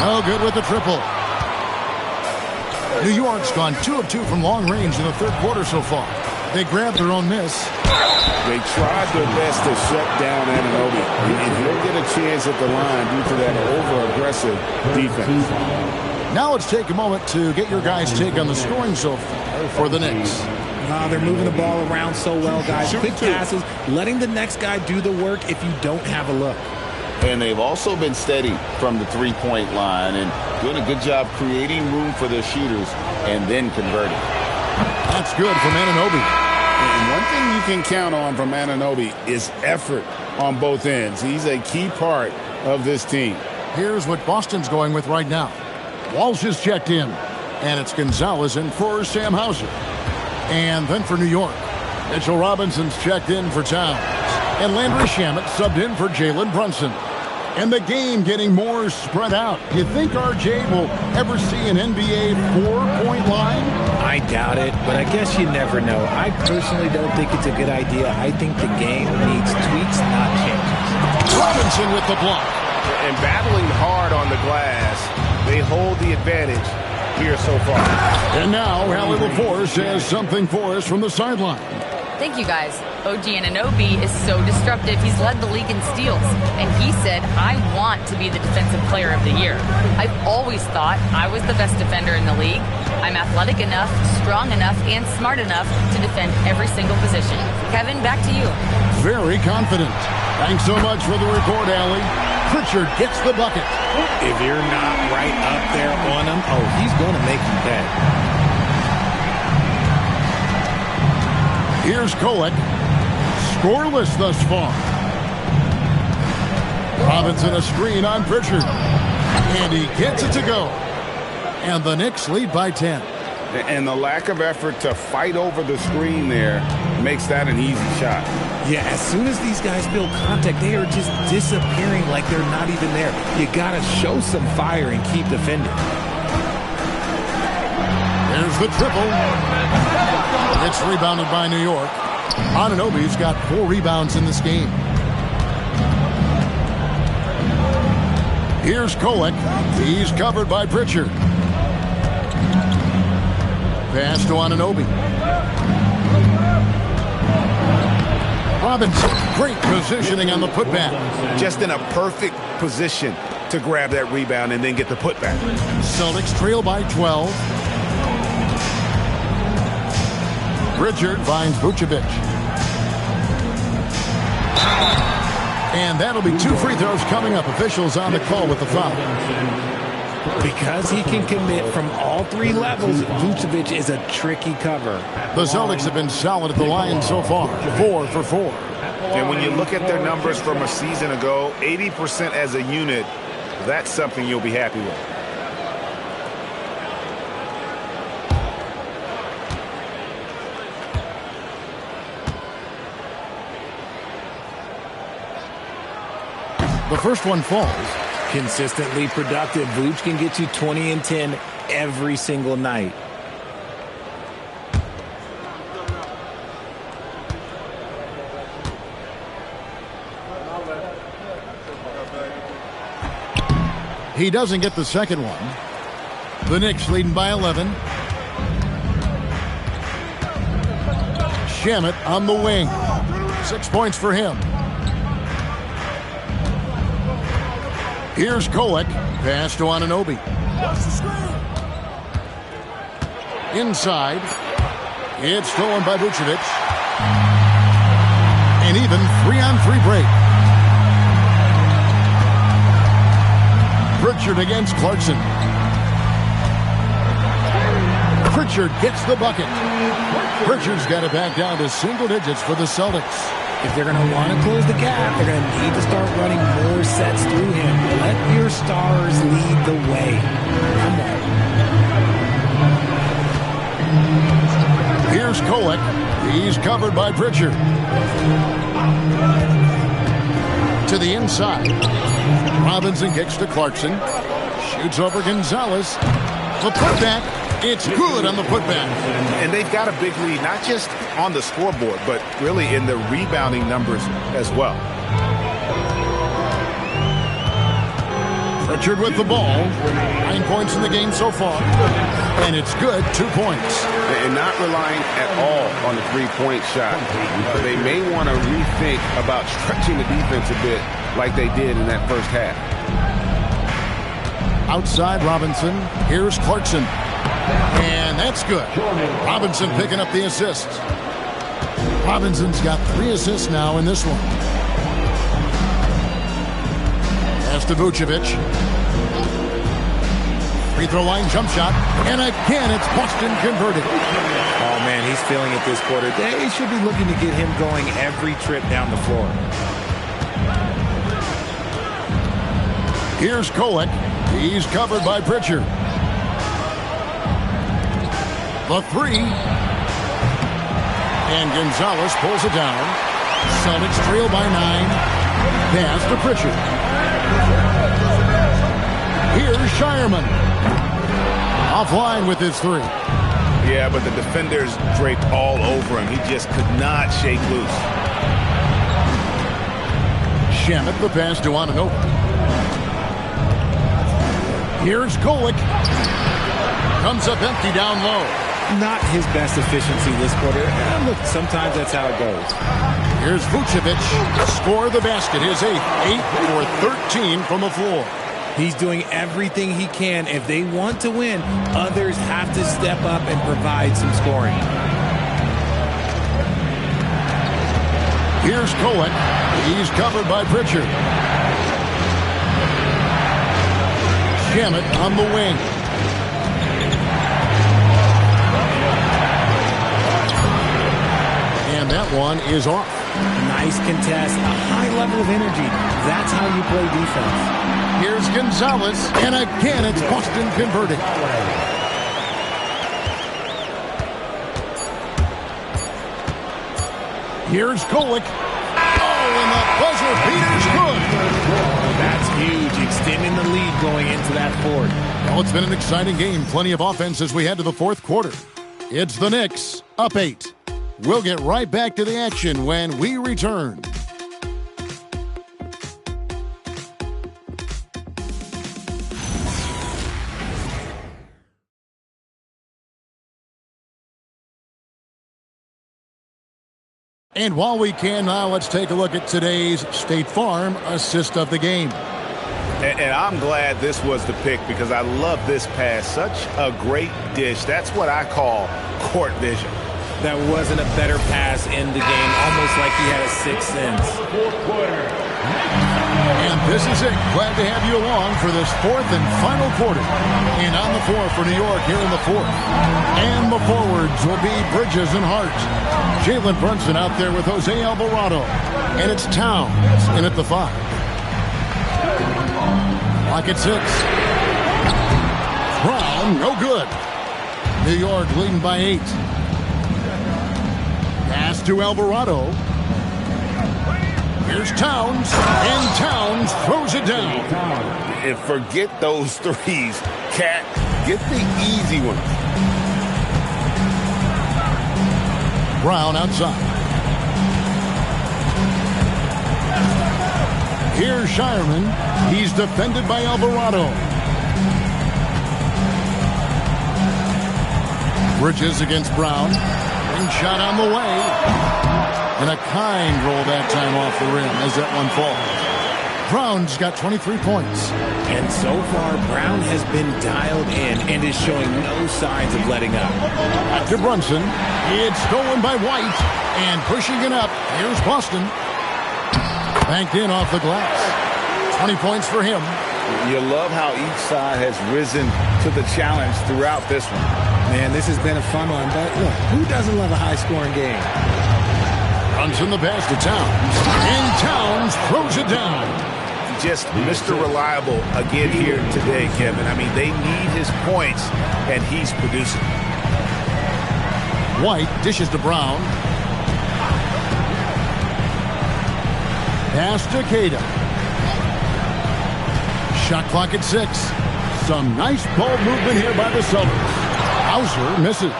No good with the triple. New York's gone 2 of 2 from long range in the third quarter so far. They grabbed their own miss. They tried their best to shut down Anunoby. And he'll get a chance at the line due to that over-aggressive defense. Now let's take a moment to get your guys' take on the scoring so far for the Knicks. They're moving the ball around so well, guys. Quick passes, letting the next guy do the work if you don't have a look. And they've also been steady from the three-point line and doing a good job creating room for their shooters and then converting. That's good from Anunoby. And one thing you can count on from Anunoby is effort on both ends. He's a key part of this team. Here's what Boston's going with right now. Walsh is checked in, and it's Gonzalez in for Sam Hauser. And then for New York, Mitchell Robinson's checked in for Towns. And Landry Shamet subbed in for Jalen Brunson. And the game getting more spread out. You think RJ will ever see an NBA 4-point line? I doubt it, but I guess you never know. I personally don't think it's a good idea. I think the game needs tweaks, not changes. Robinson with the block. And battling hard on the glass, they hold the advantage here so far. And now, Allie LaForce has something for us from the sideline. Thank you, guys. OG Anunoby is so disruptive. He's led the league in steals. And he said, I want to be the defensive player of the year. I've always thought I was the best defender in the league. I'm athletic enough, strong enough, and smart enough to defend every single position. Kevin, back to you. Very confident. Thanks so much for the report, Allie. Pritchard gets the bucket. If you're not right up there on him, he's going to make you pay. Here's Kolek. Scoreless thus far. Robinson a screen on Pritchard. And he gets it to go. And the Knicks lead by 10. And the lack of effort to fight over the screen there makes that an easy shot. Yeah, as soon as these guys build contact, they are just disappearing like they're not even there. You got to show some fire and keep defending. There's the triple. It's rebounded by New York. Anunoby's got 4 rebounds in this game. Here's Kolek. He's covered by Pritchard. Pass to Anunoby. Robinson, great positioning on the putback. Just in a perfect position to grab that rebound and then get the putback. Celtics trail by 12. Pritchard finds Vucevic. And that'll be 2 free throws coming up. Officials on the call with the foul. Because he can commit from all 3 levels, Vucevic is a tricky cover. The Celtics have been solid at the line so far. 4 for 4. And when you look at their numbers from a season ago, 80% as a unit, that's something you'll be happy with. The first one falls. Consistently productive. Vooch can get you 20 and 10 every single night. He doesn't get the second one. The Knicks leading by 11. Shamet on the wing. 6 points for him. Here's Kolek. Pass to Anunoby. Inside. It's stolen by Vucevic. An even 3-on-3 break. Pritchard against Clarkson. Pritchard gets the bucket. Pritchard's got it back down to single digits for the Celtics. If they're going to want to close the gap, they're going to need to start running more sets through him. Let your stars lead the way. Come on. Here's Kolek. He's covered by Pritchard. To the inside. Robinson kicks to Clarkson. Shoots over Gonzalez. The putback. It's good on the putback. And they've got a big lead, not just on the scoreboard, but really in the rebounding numbers as well. Pritchard with the ball. 9 points in the game so far. And it's good, 2 points. And not relying at all on the three-point shot. They may want to rethink about stretching the defense a bit like they did in that first half. Outside Robinson. Here's Clarkson. And that's good. Robinson picking up the assist. Robinson's got 3 assists now in this one. Pass to Vucevic. Free throw line jump shot. And again, it's Boston converted. Oh, man, he's feeling it this quarter. They should be looking to get him going every trip down the floor. Here's Kolek. He's covered by Pritchard. The 3. And Gonzalez pulls it down. Celtics trail by 9. Pass to Pritchard. Here's Shireman. Offline with his 3. Yeah, but the defenders draped all over him. He just could not shake loose. Shamet the pass to Anunoby. Here's Kolek. Comes up empty down low. Not his best efficiency this quarter. And look, sometimes that's how it goes. Here's Vucevic. Score the basket. His 8th. 8 for 13 from the floor. He's doing everything he can. If they want to win, others have to step up and provide some scoring. Here's Kolek. He's covered by Pritchard. Shamet on the wing. And that one is off. Nice contest, a high level of energy. That's how you play defense. Here's Gonzalez, and again it's Boston converted. Here's Kolek. Oh, and the buzzer beater's good. That's huge, extending the lead going into that fourth. Well, it's been an exciting game. Plenty of offense as we head to the fourth quarter. It's the Knicks, up 8. We'll get right back to the action when we return. And while we can now, let's take a look at today's State Farm assist of the game. And I'm glad this was the pick because I love this pass. Such a great dish. That's what I call court vision. That wasn't a better pass in the game, almost like he had a sixth sense. And this is it. Glad to have you along for this fourth and final quarter. And on the floor for New York here in the fourth. And the forwards will be Bridges and Hart. Jalen Brunson out there with Jose Alvarado. And it's Towns in at the 5. Clock at 6. Brown, no good. New York leading by 8. Pass to Alvarado. Here's Towns, and Towns throws it down. And forget those threes. Cat, get the easy one. Brown outside. Here's Shireman. He's defended by Alvarado. Bridges against Brown. Second shot on the way. And a kind roll that time off the rim as that one falls. Brown's got 23 points. And so far, Brown has been dialed in and is showing no signs of letting up. Back to Brunson. It's stolen by White. And pushing it up, here's Boston. Banked in off the glass. 20 points for him. You love how each side has risen to the challenge throughout this one. Man, this has been a fun one, but look, who doesn't love a high-scoring game? Runs in the pass to Towns. And Towns throws it down. Just Mr. Reliable again here today, Kevin. I mean, they need his points, and he's producing. White dishes to Brown. Pass to Cada. Shot clock at 6. Some nice ball movement here by the Celtics. Hauser misses.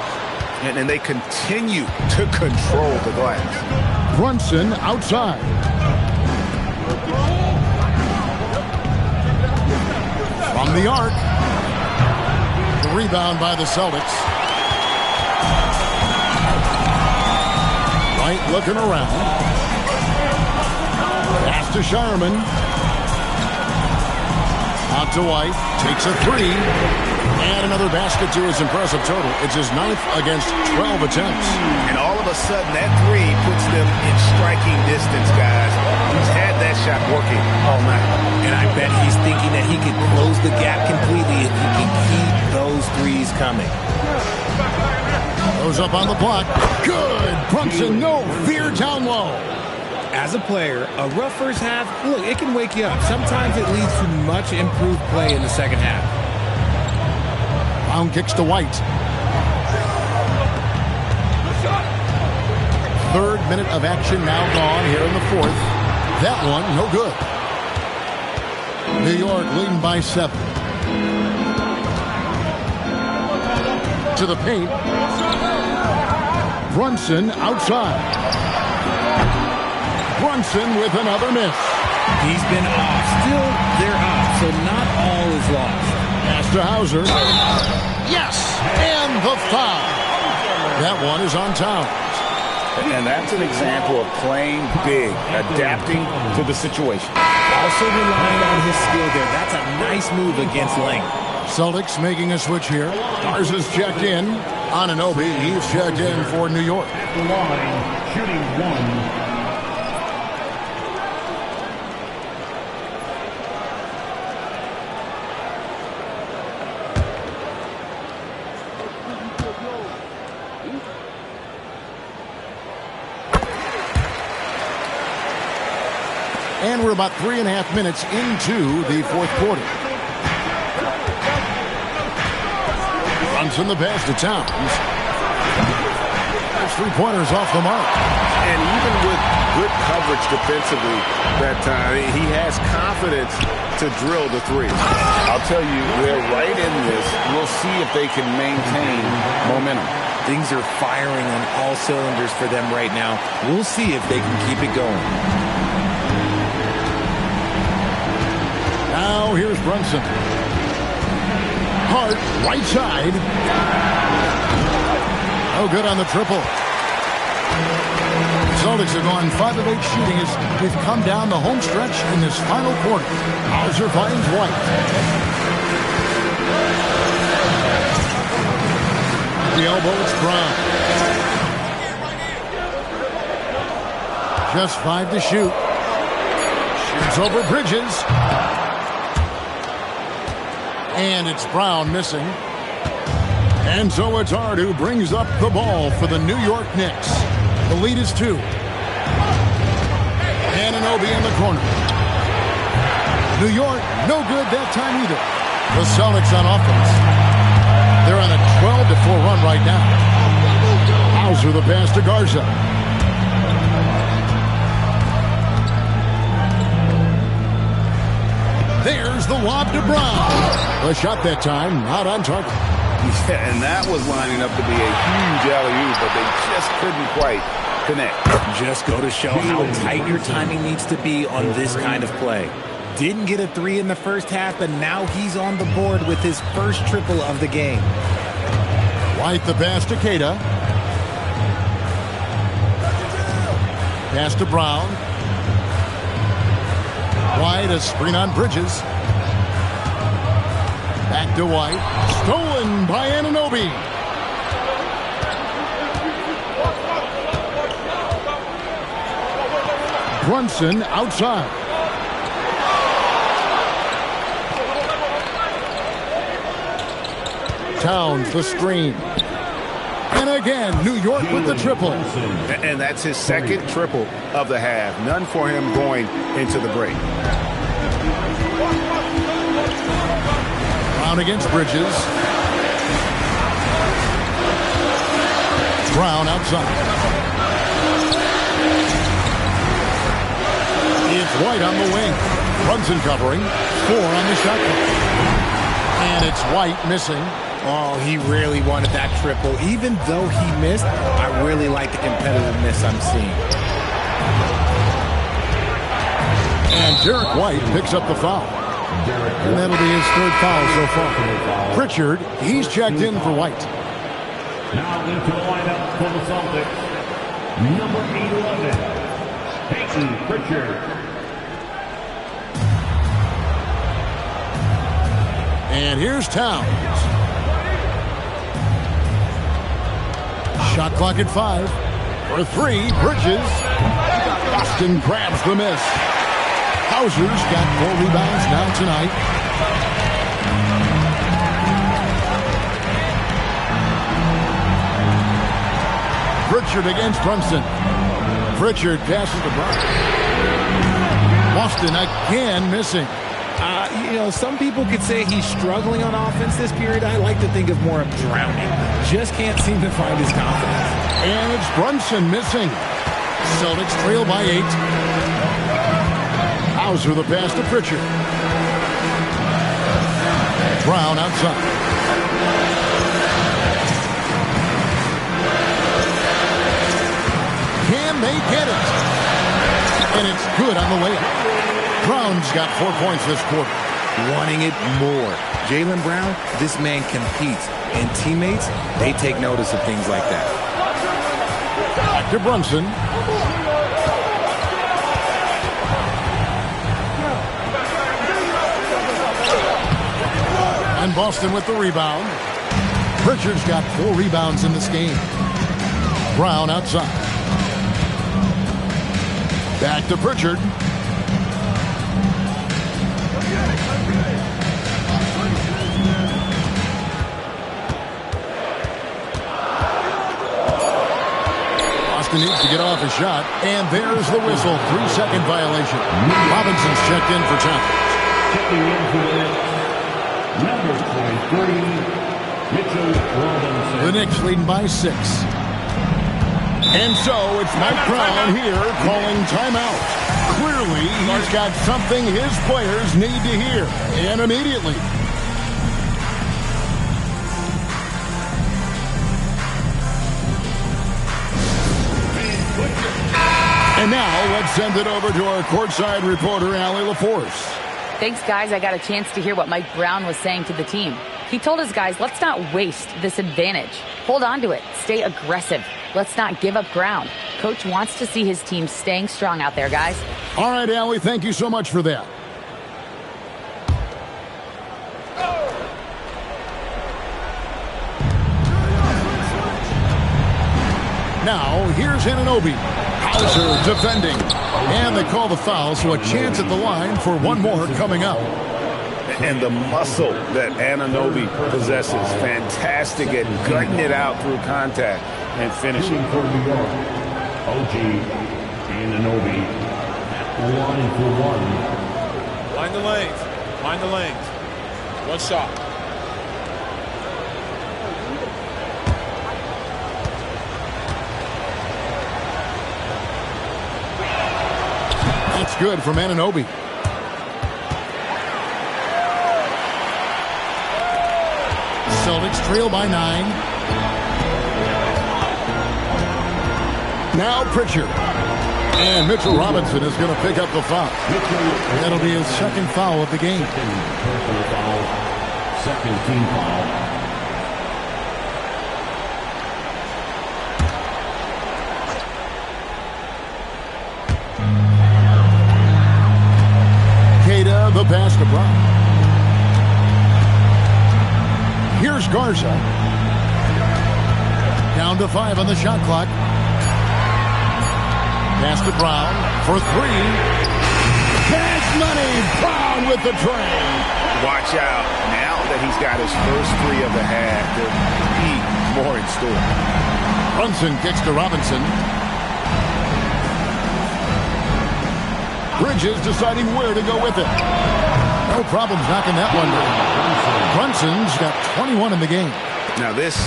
And they continue to control the glass. Brunson outside. From the arc. The rebound by the Celtics. White looking around. Pass to Shireman. Out to White. Takes a three. And another basket to his impressive total. It's his 9th against 12 attempts. And all of a sudden, that three puts them in striking distance, guys. He's had that shot working all night. And I bet he's thinking that he could close the gap completely if he can keep those threes coming. Goes up on the block. Good. Brunson, no fear down low. As a player, a rough first half, look, it can wake you up. Sometimes it leads to much improved play in the second half. Brown kicks to White. 3rd minute of action now gone here in the 4th. That one, no good. New York leading by 7. To the paint. Brunson outside. Brunson with another miss. He's been off. Still, they're up, so not all is lost. Pass to Hauser. Yes! And the foul. That one is on Towns. And that's an example of playing big, adapting to the situation. Also relying on his skill there. That's a nice move against length. Celtics making a switch here. Garza's checked in. Anunoby, he's checked in for New York. At the line, shooting 1. And we're about 3.5 minutes into the 4th quarter. Brunson the pass to Towns. There's 3-pointers off the mark. And even with good coverage defensively that time, he has confidence to drill the three. I'll tell you, they're right in this. We'll see if they can maintain momentum. Things are firing on all cylinders for them right now. We'll see if they can keep it going. Now here's Brunson. Hart, right side. No good on the triple. Celtics have gone 5 of 8 shooting as we've come down the home stretch in this final quarter. Hauser finds White. The elbow, it's Brown. Just 5 to shoot. Shoots over Bridges. And it's Brown missing. And so it's Hart who brings up the ball for the New York Knicks. The lead is 2. Anunoby in the corner. New York, no good that time either. The Celtics on offense. They're on a 12-4 run right now. Hauser the pass to Garza. There's the lob to Brown. The shot that time, not on target. Yeah, and that was lining up to be a huge alley-oop, but they just couldn't quite connect. Just go to show how tight your timing needs to be on this kind of play. Didn't get a 3 in the first half, but now he's on the board with his first triple of the game. White the pass to Cada. Pass to Brown. White, a screen on Bridges. Back to White. Stolen by Anunoby. Brunson outside. Towns the screen. And again, New York with the triple. And that's his second triple of the half. None for him going into the break. Brown against Bridges. Brown outside. It's White on the wing. Brunson covering. 4 on the shot clock. And it's White missing. Oh, he really wanted that triple. Even though he missed, I really like the competitiveness I'm seeing. And Derek White picks up the foul. And that'll be his 3rd foul so far. Pritchard, he's checked in for White. Now into the lineup for the Celtics, number 11, Peyton Pritchard. And here's Towns. Shot clock at 5. For 3, Bridges. Boston grabs the miss. Hauser's got 4 rebounds now tonight. Pritchard against Brunson. Pritchard passes to Brown. Boston again missing. You know, some people could say he's struggling on offense this period. I like to think of more of drowning. Just can't seem to find his confidence. And it's Brunson missing. Celtics trail by 8. Hauser the pass to Pritchard. Brown outside. Can they get it? And it's good on the layup. Brown's got 4 points this quarter. Wanting it more. Jaylen Brown, this man competes. And teammates, they take notice of things like that. Back to Brunson. And Boston with the rebound. Pritchard's got 4 rebounds in this game. Brown outside. Back to Pritchard. Boston needs to get off a shot. And there's the whistle. 3-second violation. Robinson's checked in for time. Checking in for the number 23, Mitchell Robinson. The Knicks leading by 6. And so it's Mike Brown here calling timeout. Clearly, he's got something his players need to hear. And immediately. And now let's send it over to our courtside reporter, Allie LaForce. Thanks, guys. I got a chance to hear what Mike Brown was saying to the team. He told his guys, let's not waste this advantage. Hold on to it. Stay aggressive. Let's not give up ground. Coach wants to see his team staying strong out there, guys. All right, Allie, thank you so much for that. Now, here's Anunoby. Hauser defending. And they call the foul, so a chance at the line for one more coming up. And the muscle that Anunoby possesses, fantastic at gutting it out through contact and finishing. For New York, OG Anunoby at the line for 1. Line the lanes. Line the lanes. 1 shot. That's good from Anunoby. Celtics trail by 9. Now Pritchard. And Mitchell Robinson is going to pick up the foul. That'll be his 2nd foul of the game. Second team foul. The pass to Brown. Here's Garza. Down to 5 on the shot clock. Pass to Brown for 3. Cash money. Brown with the tray. Watch out. Now that he's got his first 3 of the half, there'll be more in store. Brunson kicks to Robinson. Bridges deciding where to go with it. No problems knocking that one down. Brunson's got 21 in the game. Now this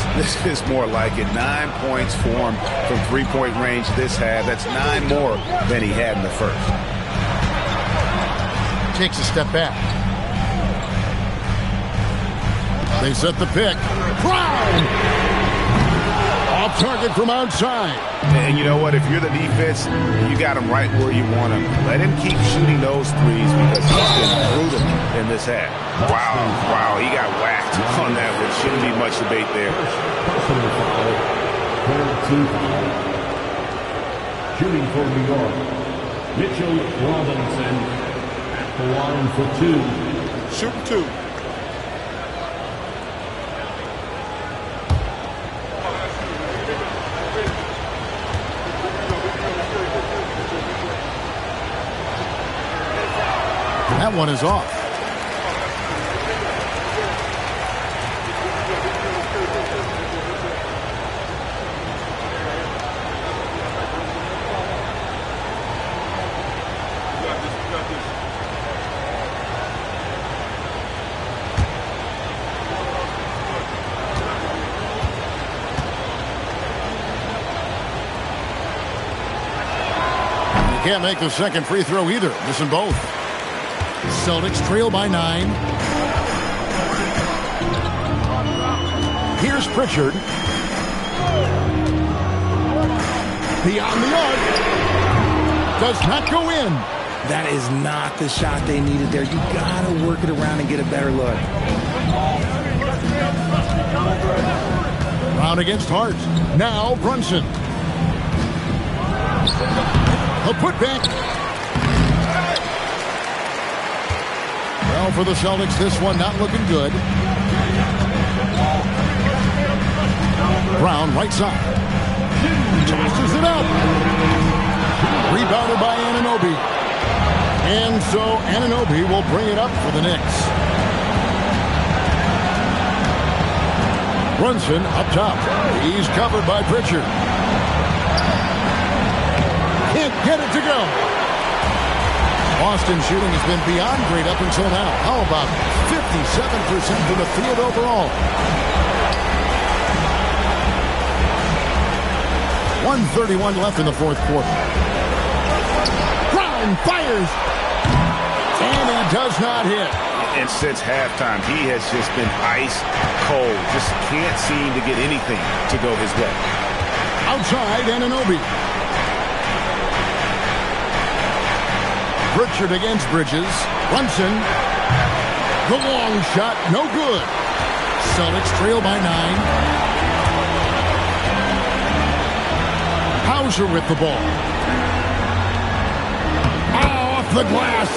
is more like it. 9 points for him from three-point range this half. That's 9 more than he had in the first. Takes a step back. They set the pick. Brown! Off target from outside. And you know what? If you're the defense, you got him right where you want him. Let him keep shooting those threes because he's been brutal in this half. Wow, he got whacked on that one. Shouldn't be much debate there. Shooting for New York, Mitchell Robinson at the line for 2. Shoot 2. That one is off. You can't make the second free throw either. Missing both. Celtics trail by 9. Here's Pritchard. Beyond the arc. Does not go in. That is not the shot they needed there. You got to work it around and get a better look. Brown against Hart. Now Brunson. A putback. Well, for the Celtics, this one not looking good. Brown, right side. Tosses it up. Rebounded by Anunoby. And so Anunoby will bring it up for the Knicks. Brunson up top. He's covered by Pritchard. Can't get it to go. Boston shooting has been beyond great up until now. How about 57% from the field overall? 1:31 left in the fourth quarter. Brown fires. And he does not hit. And since halftime, he has just been ice cold. Just can't seem to get anything to go his way. Outside, Anunoby. Pritchard against Bridges. Brunson. The long shot, no good. Celtics trail by 9. Hauser with the ball. Off the glass.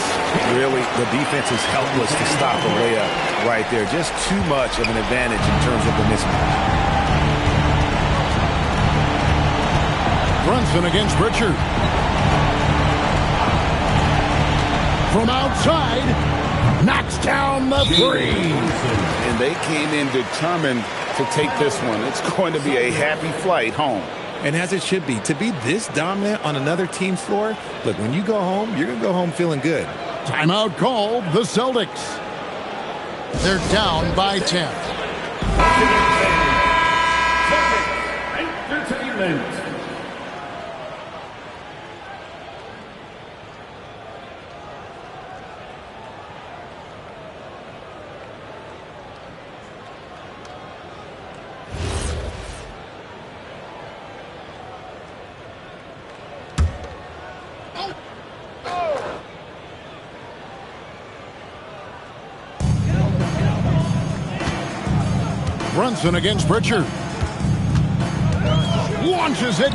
Really, the defense is helpless to stop a layup right there. Just too much of an advantage in terms of the mismatch. Brunson against Pritchard. From outside, knocks down the 3. And they came in determined to take this one. It's going to be a happy flight home. And as it should be, to be this dominant on another team's floor, look, when you go home, you're going to go home feeling good. Timeout called, the Celtics. They're down by 10. Entertainment. Brunson against Pritchard. Launches it.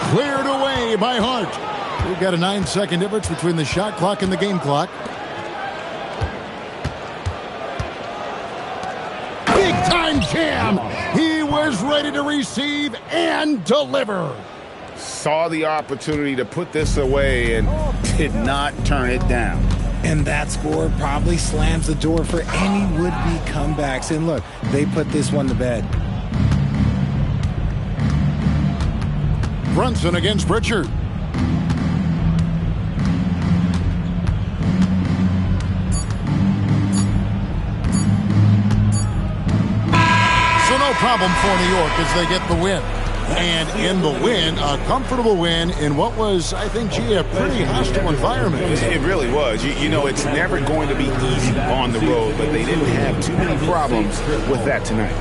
Cleared away by Hart. We've got a 9-second difference between the shot clock and the game clock. Big time jam. He was ready to receive and deliver. Saw the opportunity to put this away and did not turn it down. And that score probably slams the door for any would-be comebacks. And look, they put this one to bed. Brunson against Pritchard. So no problem for New York as they get the win. And in the win, a comfortable win in what was, I think, a pretty hostile environment. It really was. You know, it's never going to be easy on the road, but they didn't have too many problems with that tonight.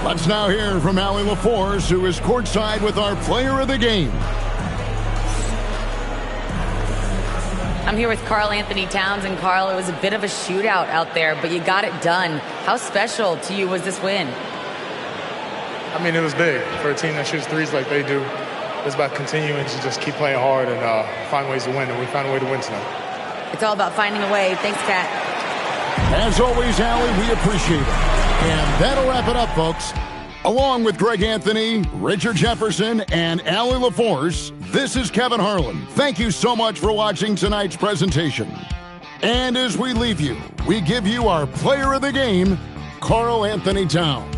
Let's now hear from Allie LaForce, who is courtside with our player of the game. I'm here with Karl Anthony Towns, and Karl, it was a bit of a shootout out there, but you got it done. How special to you was this win? I mean, it was big for a team that shoots threes like they do. It's about continuing to just keep playing hard and find ways to win, and we found a way to win tonight. It's all about finding a way. Thanks, Kat. As always, Allie, we appreciate it. And that'll wrap it up, folks. Along with Greg Anthony, Richard Jefferson, and Allie LaForce, this is Kevin Harlan. Thank you so much for watching tonight's presentation. And as we leave you, we give you our player of the game, Karl Anthony Towns.